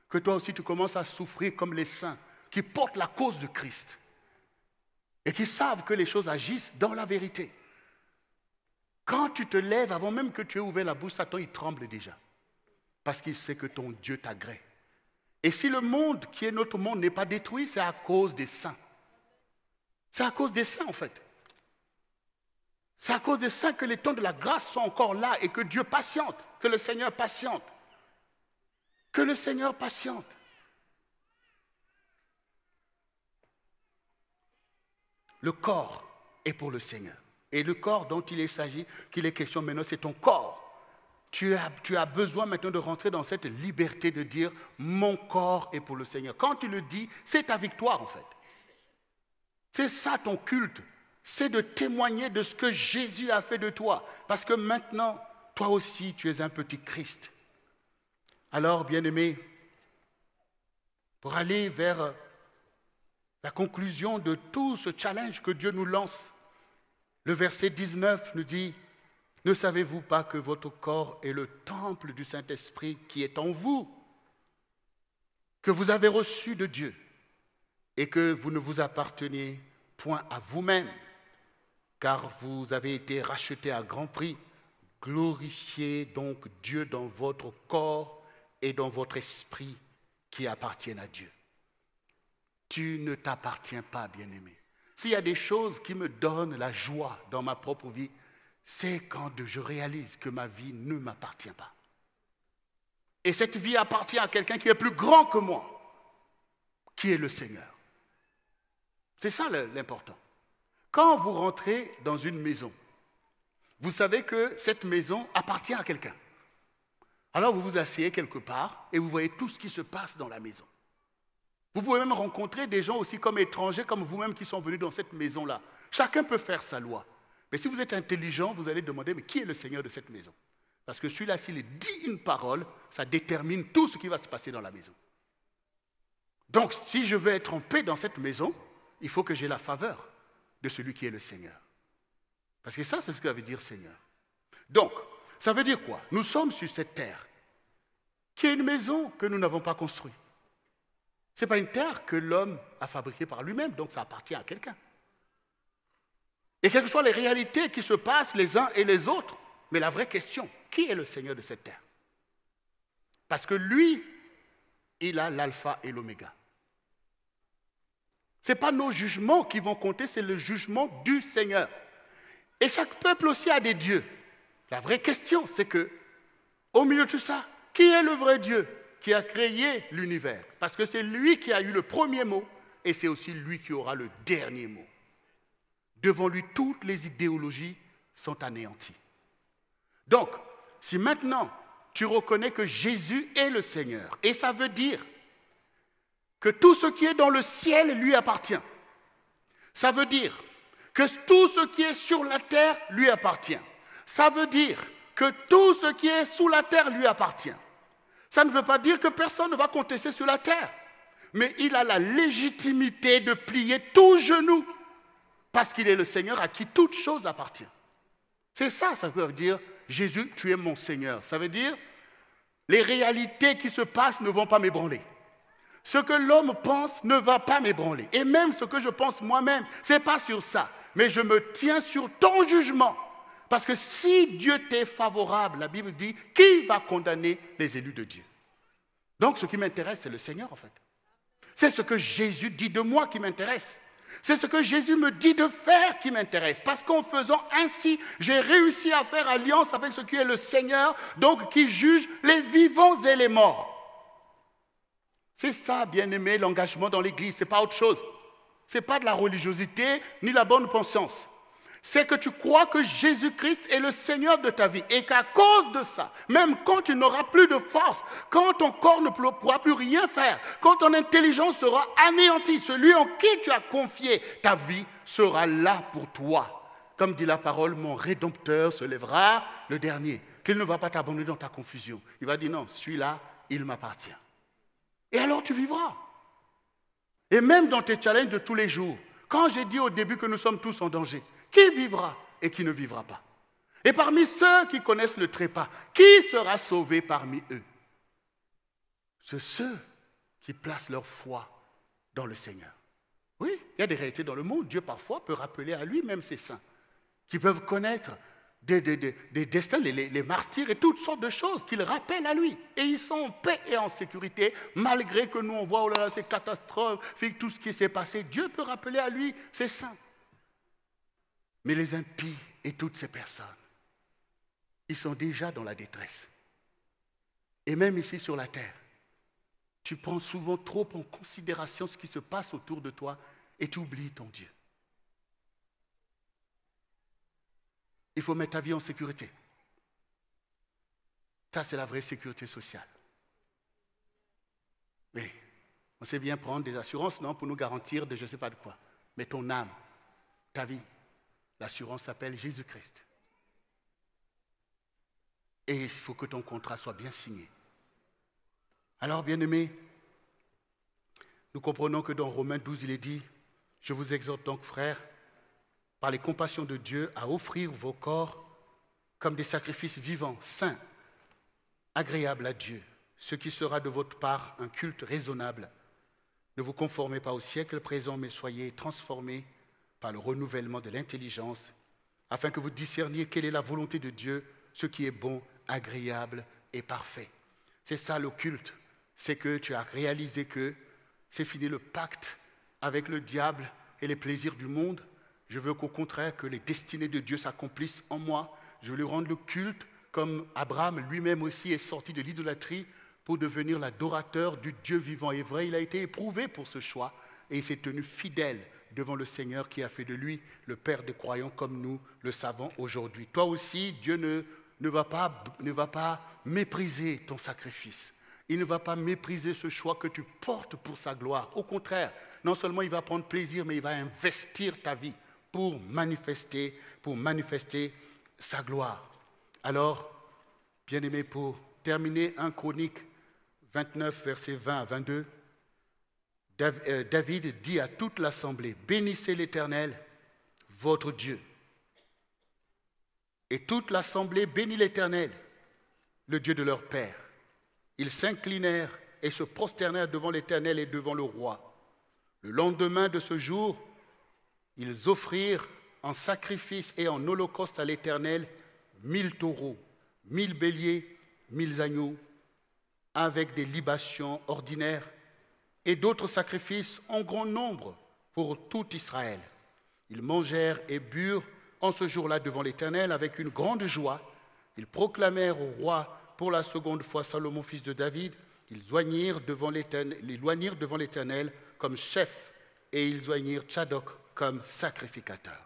que toi aussi tu commences à souffrir comme les saints qui portent la cause de Christ et qui savent que les choses agissent dans la vérité. Quand tu te lèves, avant même que tu aies ouvert la bouche, Satan, il tremble déjà. Parce qu'il sait que ton Dieu t'agrée. Et si le monde qui est notre monde n'est pas détruit, c'est à cause des saints. C'est à cause des saints, en fait. C'est à cause des saints que les temps de la grâce sont encore là et que Dieu patiente, que le Seigneur patiente. Que le Seigneur patiente. Le corps est pour le Seigneur. Et le corps dont il s'agit, qu'il est question maintenant, c'est ton corps. Tu as besoin maintenant de rentrer dans cette liberté de dire « mon corps est pour le Seigneur ». Quand tu le dis, c'est ta victoire en fait. C'est ça ton culte. C'est de témoigner de ce que Jésus a fait de toi. Parce que maintenant, toi aussi, tu es un petit Christ. Alors, bien-aimé, pour aller vers la conclusion de tout ce challenge que Dieu nous lance, Le verset 19 nous dit, « Ne savez-vous pas que votre corps est le temple du Saint-Esprit qui est en vous, que vous avez reçu de Dieu et que vous ne vous appartenez point à vous-même, car vous avez été rachetés à grand prix. Glorifiez donc Dieu dans votre corps et dans votre esprit qui appartiennent à Dieu. » Tu ne t'appartiens pas, bien-aimé. S'il y a des choses qui me donnent la joie dans ma propre vie, c'est quand je réalise que ma vie ne m'appartient pas. Et cette vie appartient à quelqu'un qui est plus grand que moi, qui est le Seigneur. C'est ça l'important. Quand vous rentrez dans une maison, vous savez que cette maison appartient à quelqu'un. Alors vous vous asseyez quelque part et vous voyez tout ce qui se passe dans la maison. Vous pouvez même rencontrer des gens aussi comme étrangers, comme vous-même qui sont venus dans cette maison-là. Chacun peut faire sa loi. Mais si vous êtes intelligent, vous allez demander, mais qui est le Seigneur de cette maison? Parce que celui-là, s'il dit une parole, ça détermine tout ce qui va se passer dans la maison. Donc, si je veux être en paix dans cette maison, il faut que j'ai la faveur de celui qui est le Seigneur. Parce que ça, c'est ce que ça veut dire Seigneur. Donc, ça veut dire quoi? Nous sommes sur cette terre, qui est une maison que nous n'avons pas construite. Ce n'est pas une terre que l'homme a fabriquée par lui-même, donc ça appartient à quelqu'un. Et quelles que soient les réalités qui se passent les uns et les autres, mais la vraie question, qui est le Seigneur de cette terre? Parce que lui, il a l'alpha et l'oméga. Ce n'est pas nos jugements qui vont compter, c'est le jugement du Seigneur. Et chaque peuple aussi a des dieux. La vraie question, c'est que, au milieu de tout ça, qui est le vrai Dieu qui a créé l'univers? Parce que c'est lui qui a eu le premier mot et c'est aussi lui qui aura le dernier mot. Devant lui, toutes les idéologies sont anéanties. Donc, si maintenant tu reconnais que Jésus est le Seigneur, et ça veut dire que tout ce qui est dans le ciel lui appartient. Ça veut dire que tout ce qui est sur la terre lui appartient. Ça veut dire que tout ce qui est sous la terre lui appartient. Ça ne veut pas dire que personne ne va contester sur la terre, mais il a la légitimité de plier tout genou parce qu'il est le Seigneur à qui toute chose appartient. C'est ça, ça veut dire Jésus, tu es mon Seigneur. Ça veut dire les réalités qui se passent ne vont pas m'ébranler. Ce que l'homme pense ne va pas m'ébranler. Et même ce que je pense moi-même, ce n'est pas sur ça. Mais je me tiens sur ton jugement. Parce que si Dieu t'est favorable, la Bible dit, qui va condamner les élus de Dieu? Donc ce qui m'intéresse, c'est le Seigneur en fait. C'est ce que Jésus dit de moi qui m'intéresse. C'est ce que Jésus me dit de faire qui m'intéresse. Parce qu'en faisant ainsi, j'ai réussi à faire alliance avec ce qui est le Seigneur, donc qui juge les vivants et les morts. C'est ça, bien-aimé, l'engagement dans l'Église, ce n'est pas autre chose. Ce n'est pas de la religiosité ni la bonne conscience. C'est que tu crois que Jésus-Christ est le Seigneur de ta vie et qu'à cause de ça, même quand tu n'auras plus de force, quand ton corps ne pourra plus rien faire, quand ton intelligence sera anéantie, celui en qui tu as confié ta vie sera là pour toi. Comme dit la parole, mon Rédempteur se lèvera le dernier, qu'il ne va pas t'abandonner dans ta confusion. Il va dire non, celui-là, il m'appartient. Et alors tu vivras. Et même dans tes challenges de tous les jours, quand j'ai dit au début que nous sommes tous en danger, qui vivra et qui ne vivra pas? Et parmi ceux qui connaissent le trépas, qui sera sauvé parmi eux? C'est ceux qui placent leur foi dans le Seigneur. Oui, il y a des réalités dans le monde. Dieu parfois peut rappeler à lui-même ses saints, qui peuvent connaître des destins, les martyrs et toutes sortes de choses qu'il rappelle à lui. Et ils sont en paix et en sécurité, malgré que nous on voit, oh là là, c'est catastrophique, tout ce qui s'est passé. Dieu peut rappeler à lui ses saints. Mais les impies et toutes ces personnes, ils sont déjà dans la détresse. Et même ici sur la terre, tu prends souvent trop en considération ce qui se passe autour de toi et tu oublies ton Dieu. Il faut mettre ta vie en sécurité. Ça, c'est la vraie sécurité sociale. Oui, on sait bien prendre des assurances, non, pour nous garantir de je ne sais pas de quoi. Mais ton âme, ta vie, l'assurance s'appelle Jésus-Christ. Et il faut que ton contrat soit bien signé. Alors, bien-aimés, nous comprenons que dans Romains 12, il est dit, je vous exhorte donc, frères, par les compassions de Dieu, à offrir vos corps comme des sacrifices vivants, saints, agréables à Dieu, ce qui sera de votre part un culte raisonnable. Ne vous conformez pas au siècle présent, mais soyez transformés par le renouvellement de l'intelligence, afin que vous discerniez quelle est la volonté de Dieu, ce qui est bon, agréable et parfait. C'est ça le culte, c'est que tu as réalisé que c'est fini le pacte avec le diable et les plaisirs du monde. Je veux qu'au contraire, que les destinées de Dieu s'accomplissent en moi. Je veux lui rendre le culte comme Abraham lui-même aussi est sorti de l'idolâtrie pour devenir l'adorateur du Dieu vivant et vrai. Il a été éprouvé pour ce choix et il s'est tenu fidèle devant le Seigneur qui a fait de lui le Père des croyants comme nous le savons aujourd'hui. Toi aussi, Dieu ne va pas mépriser ton sacrifice. Il ne va pas mépriser ce choix que tu portes pour sa gloire. Au contraire, non seulement il va prendre plaisir, mais il va investir ta vie pour manifester sa gloire. Alors, bien-aimés, pour terminer, 1 Chronique 29, versets 20 à 22, David dit à toute l'assemblée, « Bénissez l'Éternel, votre Dieu. » Et toute l'assemblée bénit l'Éternel, le Dieu de leur père. Ils s'inclinèrent et se prosternèrent devant l'Éternel et devant le roi. Le lendemain de ce jour, ils offrirent en sacrifice et en holocauste à l'Éternel 1000 taureaux, 1000 béliers, 1000 agneaux, avec des libations ordinaires et d'autres sacrifices en grand nombre pour tout Israël. Ils mangèrent et burent en ce jour-là devant l'Éternel avec une grande joie. Ils proclamèrent au roi pour la seconde fois Salomon, fils de David. Ils joignirent devant l'Éternel comme chef et ils joignirent Tchadok comme sacrificateur.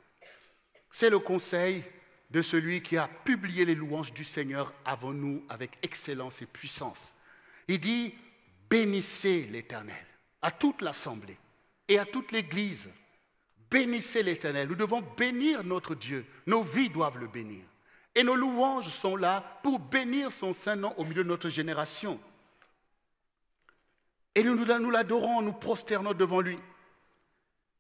C'est le conseil de celui qui a publié les louanges du Seigneur avant nous avec excellence et puissance. Il dit, bénissez l'Éternel à toute l'assemblée et à toute l'Église. Bénissez l'Éternel. Nous devons bénir notre Dieu. Nos vies doivent le bénir. Et nos louanges sont là pour bénir son saint nom au milieu de notre génération. Et nous l'adorons, nous prosternons devant lui.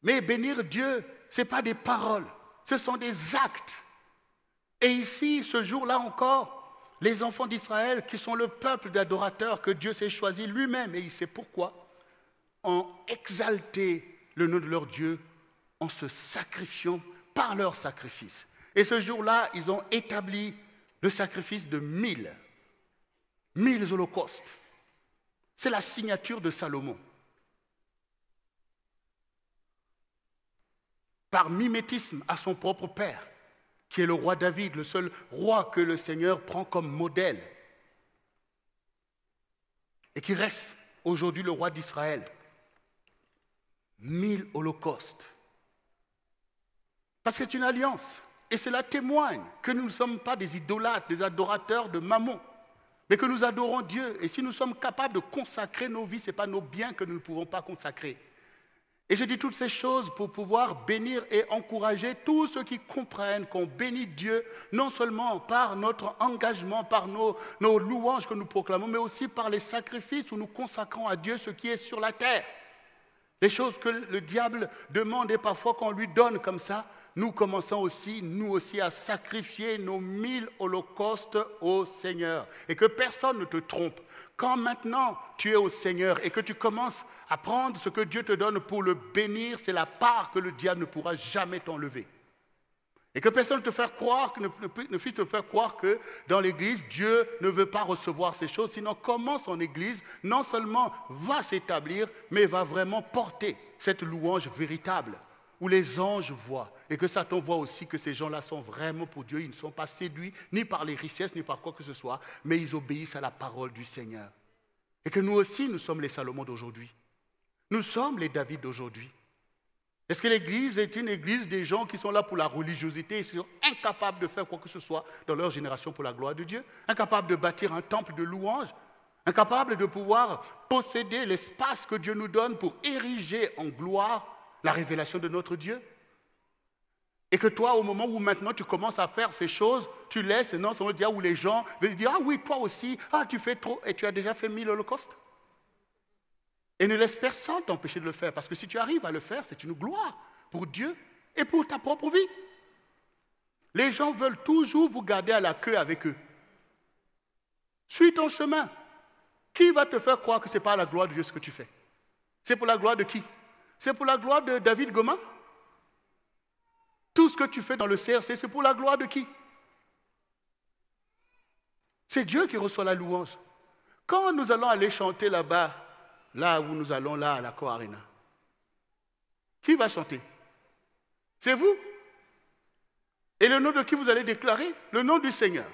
Mais bénir Dieu, ce n'est pas des paroles, ce sont des actes. Et ici, ce jour-là encore, les enfants d'Israël, qui sont le peuple d'adorateurs que Dieu s'est choisi lui-même, et il sait pourquoi, ont exalté le nom de leur Dieu en se sacrifiant par leur sacrifice. Et ce jour-là, ils ont établi le sacrifice de 1000 holocaustes. C'est la signature de Salomon. Par mimétisme à son propre père, qui est le roi David, le seul roi que le Seigneur prend comme modèle et qui reste aujourd'hui le roi d'Israël. 1000 holocaustes. Parce que c'est une alliance. Et cela témoigne que nous ne sommes pas des idolâtres, des adorateurs de Mammon, mais que nous adorons Dieu. Et si nous sommes capables de consacrer nos vies, ce n'est pas nos biens que nous ne pouvons pas consacrer. Et je dis toutes ces choses pour pouvoir bénir et encourager tous ceux qui comprennent qu'on bénit Dieu, non seulement par notre engagement, par nos louanges que nous proclamons, mais aussi par les sacrifices où nous consacrons à Dieu ce qui est sur la terre. Les choses que le diable demande et parfois qu'on lui donne comme ça, nous commençons aussi, nous aussi, à sacrifier nos 1000 holocaustes au Seigneur. Et que personne ne te trompe. Quand maintenant tu es au Seigneur et que tu commences à prendre ce que Dieu te donne pour le bénir, c'est la part que le diable ne pourra jamais t'enlever. Et que personne ne puisse te faire croire que dans l'Église, Dieu ne veut pas recevoir ces choses. Sinon, comment son Église, non seulement va s'établir, mais va vraiment porter cette louange véritable, où les anges voient, et que Satan voit aussi que ces gens-là sont vraiment pour Dieu. Ils ne sont pas séduits ni par les richesses, ni par quoi que ce soit, mais ils obéissent à la parole du Seigneur. Et que nous aussi, nous sommes les Salomon d'aujourd'hui. Nous sommes les David d'aujourd'hui. Est-ce que l'Église est une église des gens qui sont là pour la religiosité et qui sont incapables de faire quoi que ce soit dans leur génération pour la gloire de Dieu? Incapables de bâtir un temple de louange? Incapables de pouvoir posséder l'espace que Dieu nous donne pour ériger en gloire la révélation de notre Dieu? Et que toi, au moment où maintenant tu commences à faire ces choses, tu laisses, non, ça veut dire où les gens veulent dire, ah oui, toi aussi, ah tu fais trop, et tu as déjà fait 1000 holocaustes. Et ne laisse personne t'empêcher de le faire, parce que si tu arrives à le faire, c'est une gloire pour Dieu. et pour ta propre vie. Les gens veulent toujours vous garder à la queue avec eux. Suis ton chemin. Qui va te faire croire que ce n'est pas la gloire de Dieu ce que tu fais? C'est pour la gloire de qui? C'est pour la gloire de David Goma? Tout ce que tu fais dans le CRC, c'est pour la gloire de qui? C'est Dieu qui reçoit la louange. Quand nous allons aller chanter là-bas, là où nous allons, là, à la Core Arena, qui va chanter? C'est vous. Et le nom de qui vous allez déclarer? Le nom du Seigneur.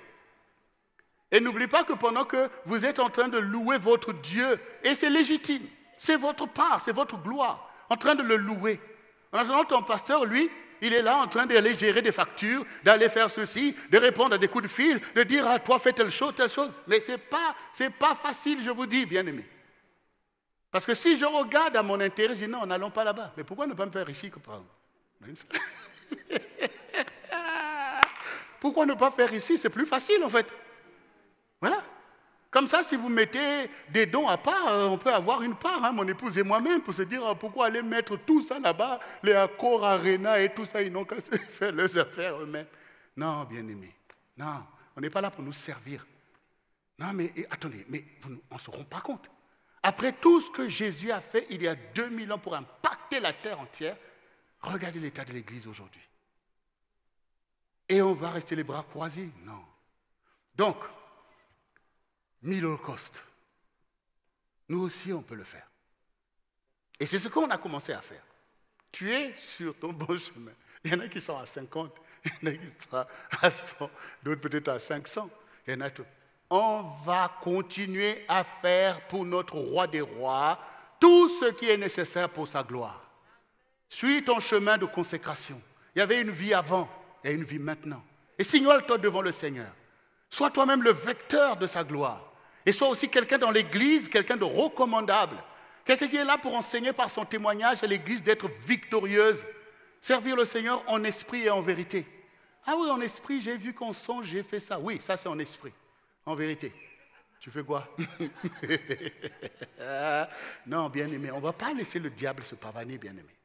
Et n'oubliez pas que pendant que vous êtes en train de louer votre Dieu, et c'est légitime, c'est votre part, c'est votre gloire, en train de le louer. En attendant, ton pasteur, lui, il est là en train d'aller gérer des factures, d'aller faire ceci, de répondre à des coups de fil, de dire à toi fais telle chose, telle chose. Mais ce n'est pas facile, je vous dis, bien-aimés. Parce que si je regarde à mon intérêt, je dis non, n'allons pas là-bas. Mais pourquoi ne pas me faire ici que par Pourquoi ne pas faire ici? C'est plus facile en fait. Voilà. Comme ça, si vous mettez des dons à part, on peut avoir une part, hein, mon épouse et moi-même, pour se dire pourquoi aller mettre tout ça là-bas, les Accor Arena et tout ça, ils n'ont qu'à se faire leurs affaires eux-mêmes. Non, bien-aimés, non, on n'est pas là pour nous servir. Non, mais attendez, mais on ne se rend pas compte. Après tout ce que Jésus a fait il y a 2000 ans pour impacter la terre entière, regardez l'état de l'Église aujourd'hui. Et on va rester les bras croisés? Non. Donc, 1000 holocaustes. Nous aussi, on peut le faire. Et c'est ce qu'on a commencé à faire. Tu es sur ton bon chemin. Il y en a qui sont à 50, il y en a qui sont à 100, d'autres peut-être à 500. Il y en a tout. On va continuer à faire pour notre roi des rois tout ce qui est nécessaire pour sa gloire. Suis ton chemin de consécration. Il y avait une vie avant, il y a une vie maintenant. Et signale-toi devant le Seigneur. Sois toi-même le vecteur de sa gloire. Et sois aussi quelqu'un dans l'Église, quelqu'un de recommandable. Quelqu'un qui est là pour enseigner par son témoignage à l'Église d'être victorieuse. Servir le Seigneur en esprit et en vérité. Ah oui, en esprit, j'ai vu qu'en songe, j'ai fait ça. Oui, ça c'est en esprit. En vérité. Tu fais quoi? Non, bien-aimé, on ne va pas laisser le diable se pavaner, bien-aimé.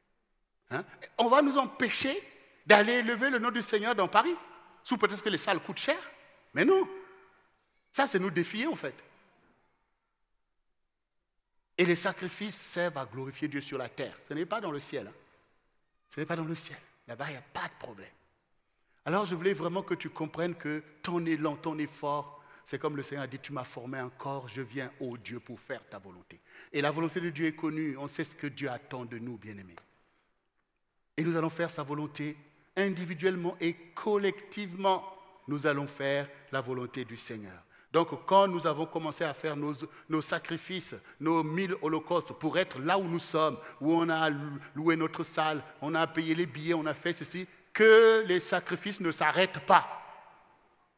Hein? On va nous empêcher d'aller élever le nom du Seigneur dans Paris. Sous peut-être que les salles coûtent cher. Mais non. Ça, c'est nous défier, en fait. Et les sacrifices servent à glorifier Dieu sur la terre. Ce n'est pas dans le ciel. Hein. Ce n'est pas dans le ciel. Là-bas, il n'y a pas de problème. Alors, je voulais vraiment que tu comprennes que ton élan, ton effort, c'est comme le Seigneur a dit, tu m'as formé un corps, je viens, ô Dieu, pour faire ta volonté. Et la volonté de Dieu est connue. On sait ce que Dieu attend de nous, bien-aimés. Et nous allons faire sa volonté individuellement et collectivement. Nous allons faire la volonté du Seigneur. Donc, quand nous avons commencé à faire nos sacrifices, nos 1000 holocaustes pour être là où nous sommes, où on a loué notre salle, on a payé les billets, on a fait ceci, que les sacrifices ne s'arrêtent pas.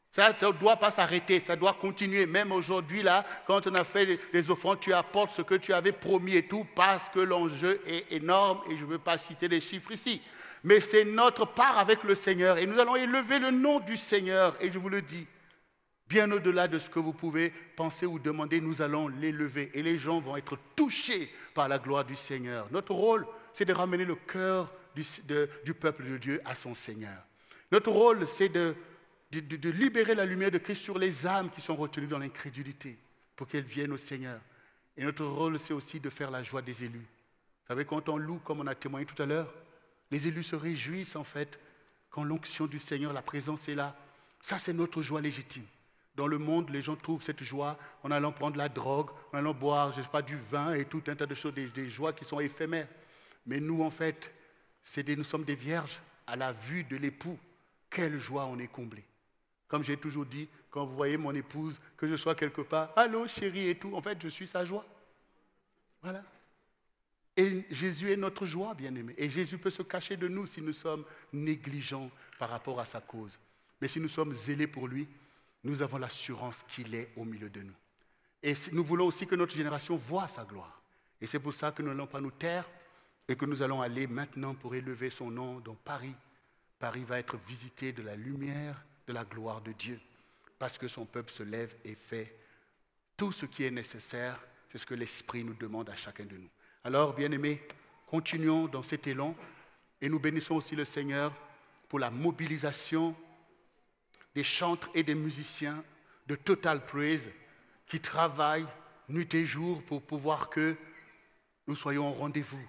Ça ne doit pas s'arrêter, ça doit continuer. Même aujourd'hui, là, quand on a fait les offrandes, tu apportes ce que tu avais promis et tout, parce que l'enjeu est énorme et je ne veux pas citer les chiffres ici. Mais c'est notre part avec le Seigneur et nous allons élever le nom du Seigneur. Et je vous le dis, bien au-delà de ce que vous pouvez penser ou demander, nous allons l'élever et les gens vont être touchés par la gloire du Seigneur. Notre rôle, c'est de ramener le cœur du peuple de Dieu à son Seigneur. Notre rôle, c'est de libérer la lumière de Christ sur les âmes qui sont retenues dans l'incrédulité pour qu'elles viennent au Seigneur. Et notre rôle, c'est aussi de faire la joie des élus. Vous savez, quand on loue, comme on a témoigné tout à l'heure, les élus se réjouissent en fait quand l'onction du Seigneur, la présence est là. Ça, c'est notre joie légitime. Dans le monde, les gens trouvent cette joie en allant prendre la drogue, en allant boire, je ne sais pas, du vin et tout un tas de choses, des joies qui sont éphémères. Mais nous, en fait, nous sommes des vierges à la vue de l'époux. Quelle joie on est comblé. Comme j'ai toujours dit, quand vous voyez mon épouse, que je sois quelque part, allô chérie et tout, en fait, je suis sa joie. Voilà. Et Jésus est notre joie, bien-aimé. Et Jésus peut se cacher de nous si nous sommes négligents par rapport à sa cause. Mais si nous sommes zélés pour lui, nous avons l'assurance qu'il est au milieu de nous. Et nous voulons aussi que notre génération voie sa gloire. Et c'est pour ça que nous n'allons pas nous taire et que nous allons aller maintenant pour élever son nom dans Paris. Paris va être visité de la lumière, de la gloire de Dieu. Parce que son peuple se lève et fait tout ce qui est nécessaire. C'est ce que l'Esprit nous demande à chacun de nous. Alors, bien-aimés, continuons dans cet élan Et nous bénissons aussi le Seigneur pour la mobilisation des chantres et des musiciens de Total Praise qui travaillent nuit et jour pour pouvoir que nous soyons au rendez-vous.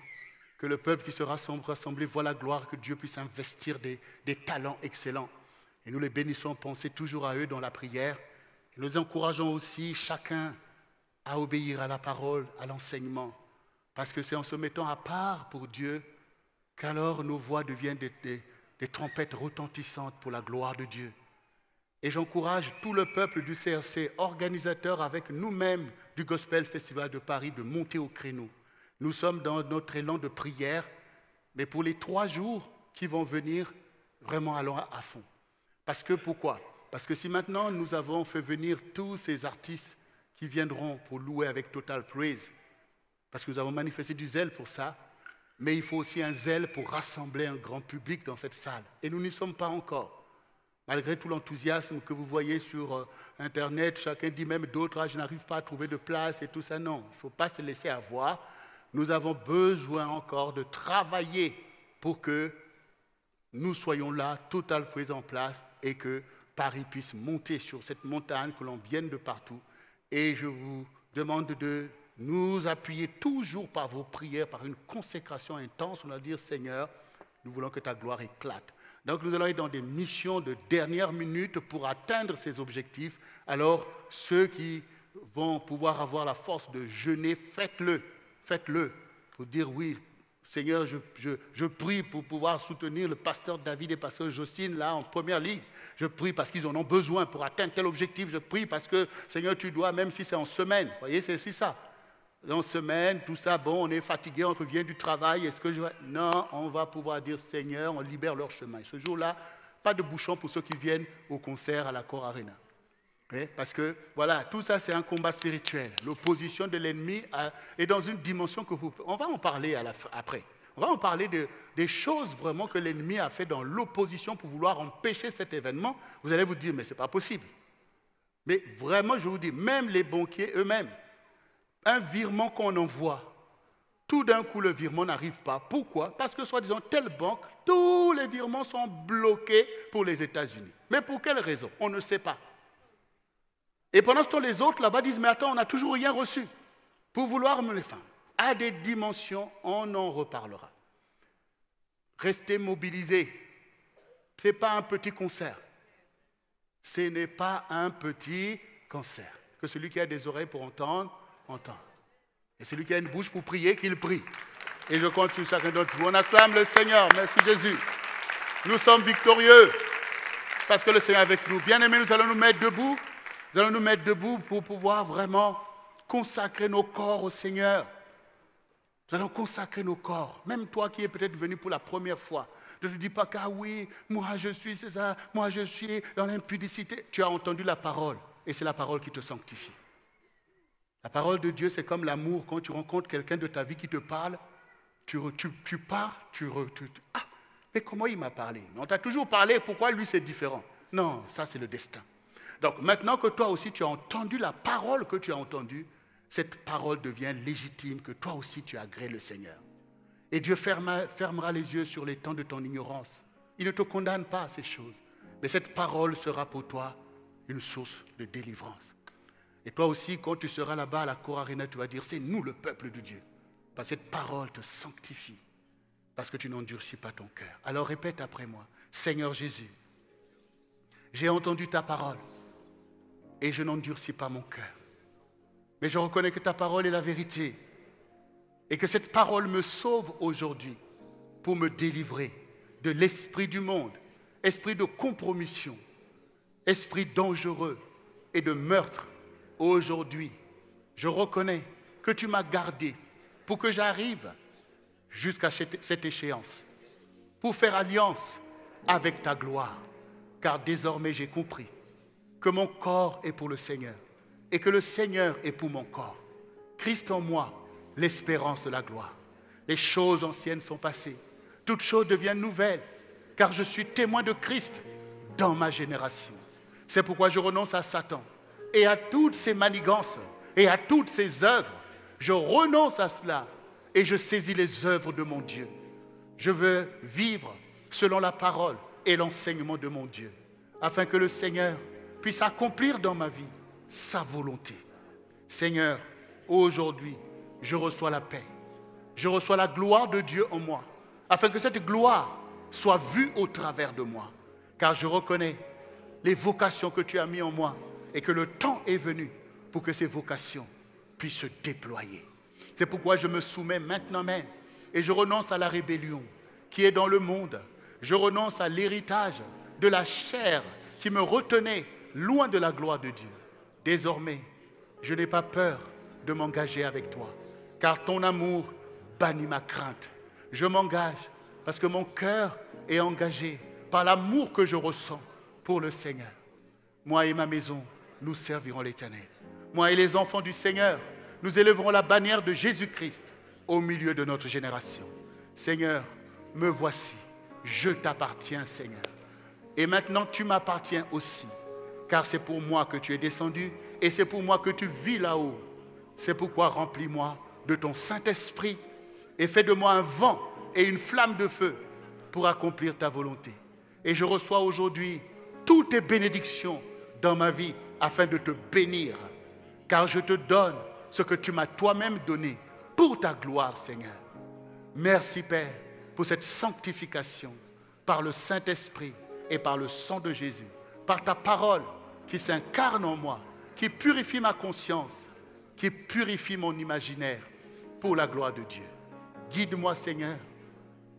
Que le peuple qui sera rassemblé voit la gloire, que Dieu puisse investir des talents excellents. Et nous les bénissons, pensez toujours à eux dans la prière. Et nous encourageons aussi chacun à obéir à la parole, à l'enseignement. Parce que c'est en se mettant à part pour Dieu qu'alors nos voix deviennent des trompettes retentissantes pour la gloire de Dieu. Et j'encourage tout le peuple du CRC, organisateur avec nous-mêmes du Gospel Festival de Paris, de monter au créneau. Nous sommes dans notre élan de prière, mais pour les 3 jours qui vont venir, vraiment allons à fond. Parce que pourquoi? Parce que si maintenant nous avons fait venir tous ces artistes qui viendront pour louer avec Total Praise, parce que nous avons manifesté du zèle pour ça, mais il faut aussi un zèle pour rassembler un grand public dans cette salle. Et nous n'y sommes pas encore. Malgré tout l'enthousiasme que vous voyez sur Internet, chacun dit même d'autres, je n'arrive pas à trouver de place et tout ça. Non, il ne faut pas se laisser avoir. Nous avons besoin encore de travailler pour que nous soyons là, Total Praise en place, et que Paris puisse monter sur cette montagne, que l'on vienne de partout. Et je vous demande de nous appuyer toujours par vos prières, par une consécration intense. On va dire, Seigneur, nous voulons que ta gloire éclate. Donc nous allons être dans des missions de dernière minute pour atteindre ces objectifs. Alors ceux qui vont pouvoir avoir la force de jeûner, faites-le. Faites-le pour dire oui, Seigneur, je prie pour pouvoir soutenir le pasteur David et le pasteur Jocelyne là en première ligne. Je prie parce qu'ils en ont besoin pour atteindre tel objectif. Je prie parce que, Seigneur, tu dois, même si c'est en semaine. Vous voyez, c'est aussi ça. En semaine, tout ça, bon, on est fatigué, on revient du travail. Est-ce que Non, on va pouvoir dire, Seigneur, on libère leur chemin. Ce jour-là, pas de bouchon pour ceux qui viennent au concert à la Cor Arena. Parce que, voilà, tout ça, c'est un combat spirituel. L'opposition de l'ennemi est dans une dimension que vous... On va en parler après. On va en parler des choses vraiment que l'ennemi a fait dans l'opposition pour vouloir empêcher cet événement. Vous allez vous dire, mais ce n'est pas possible. Mais vraiment, je vous dis, même les banquiers eux-mêmes, un virement qu'on envoie, tout d'un coup, le virement n'arrive pas. Pourquoi? Parce que, soi-disant, telle banque, tous les virements sont bloqués pour les États-Unis. Mais pour quelle raison? On ne sait pas. Et pendant ce temps, les autres là-bas disent, mais attends, on n'a toujours rien reçu. Pour vouloir me les faire. À des dimensions, on en reparlera. Restez mobilisés. Ce n'est pas un petit concert. Ce n'est pas un petit concert. Que celui qui a des oreilles pour entendre, entend. Et celui qui a une bouche pour prier, qu'il prie. Et je compte sur chacun d'entre vous. On acclame le Seigneur. Merci Jésus. Nous sommes victorieux parce que le Seigneur est avec nous. Bien-aimés, nous allons nous mettre debout. Nous allons nous mettre debout pour pouvoir vraiment consacrer nos corps au Seigneur. Nous allons consacrer nos corps. Même toi qui es peut-être venu pour la première fois. Ne te dis pas qu'ah oui, moi je suis, c'est ça, moi je suis dans l'impudicité. Tu as entendu la parole et c'est la parole qui te sanctifie. La parole de Dieu, c'est comme l'amour. Quand tu rencontres quelqu'un de ta vie qui te parle, tu pars, ah, mais comment il m'a parlé? On t'a toujours parlé, pourquoi lui c'est différent? Non, ça c'est le destin. Donc maintenant que toi aussi tu as entendu la parole que tu as entendue, cette parole devient légitime, que toi aussi tu agrées le Seigneur. Et Dieu fermera les yeux sur les temps de ton ignorance. Il ne te condamne pas à ces choses. Mais cette parole sera pour toi une source de délivrance. Et toi aussi, quand tu seras là-bas à la Cor Arena, tu vas dire, c'est nous le peuple de Dieu. Parce que cette parole te sanctifie. Parce que tu n'endurcis pas ton cœur. Alors répète après moi, Seigneur Jésus, j'ai entendu ta parole et je n'endurcis pas mon cœur. Mais je reconnais que ta parole est la vérité. Et que cette parole me sauve aujourd'hui pour me délivrer de l'esprit du monde, esprit de compromission, esprit dangereux et de meurtre. Aujourd'hui, je reconnais que tu m'as gardé pour que j'arrive jusqu'à cette échéance, pour faire alliance avec ta gloire. Car désormais j'ai compris que mon corps est pour le Seigneur et que le Seigneur est pour mon corps. Christ en moi, l'espérance de la gloire. Les choses anciennes sont passées. Toutes choses deviennent nouvelles, car je suis témoin de Christ dans ma génération. C'est pourquoi je renonce à Satan et à toutes ses manigances et à toutes ses œuvres. Je renonce à cela et je saisis les œuvres de mon Dieu. Je veux vivre selon la parole et l'enseignement de mon Dieu, afin que le Seigneur puisse accomplir dans ma vie sa volonté. Seigneur, aujourd'hui, je reçois la paix. Je reçois la gloire de Dieu en moi, afin que cette gloire soit vue au travers de moi. Car je reconnais les vocations que tu as mises en moi et que le temps est venu pour que ces vocations puissent se déployer. C'est pourquoi je me soumets maintenant même et je renonce à la rébellion qui est dans le monde. Je renonce à l'héritage de la chair qui me retenait loin de la gloire de Dieu. Désormais, je n'ai pas peur de m'engager avec toi, car ton amour bannit ma crainte. Je m'engage parce que mon cœur est engagé par l'amour que je ressens pour le Seigneur. Moi et ma maison, nous servirons l'Éternel. Moi et les enfants du Seigneur, nous élèverons la bannière de Jésus-Christ au milieu de notre génération. Seigneur, me voici, je t'appartiens, Seigneur. Et maintenant, tu m'appartiens aussi, car c'est pour moi que tu es descendu et c'est pour moi que tu vis là-haut. C'est pourquoi remplis-moi de ton Saint-Esprit et fais de moi un vent et une flamme de feu pour accomplir ta volonté. Et je reçois aujourd'hui toutes tes bénédictions dans ma vie afin de te bénir, car je te donne ce que tu m'as toi-même donné pour ta gloire, Seigneur. Merci, Père, pour cette sanctification par le Saint-Esprit et par le sang de Jésus, par ta parole qui s'incarne en moi, qui purifie ma conscience, qui purifie mon imaginaire pour la gloire de Dieu. Guide-moi, Seigneur,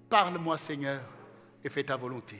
parle-moi, Seigneur, et fais ta volonté.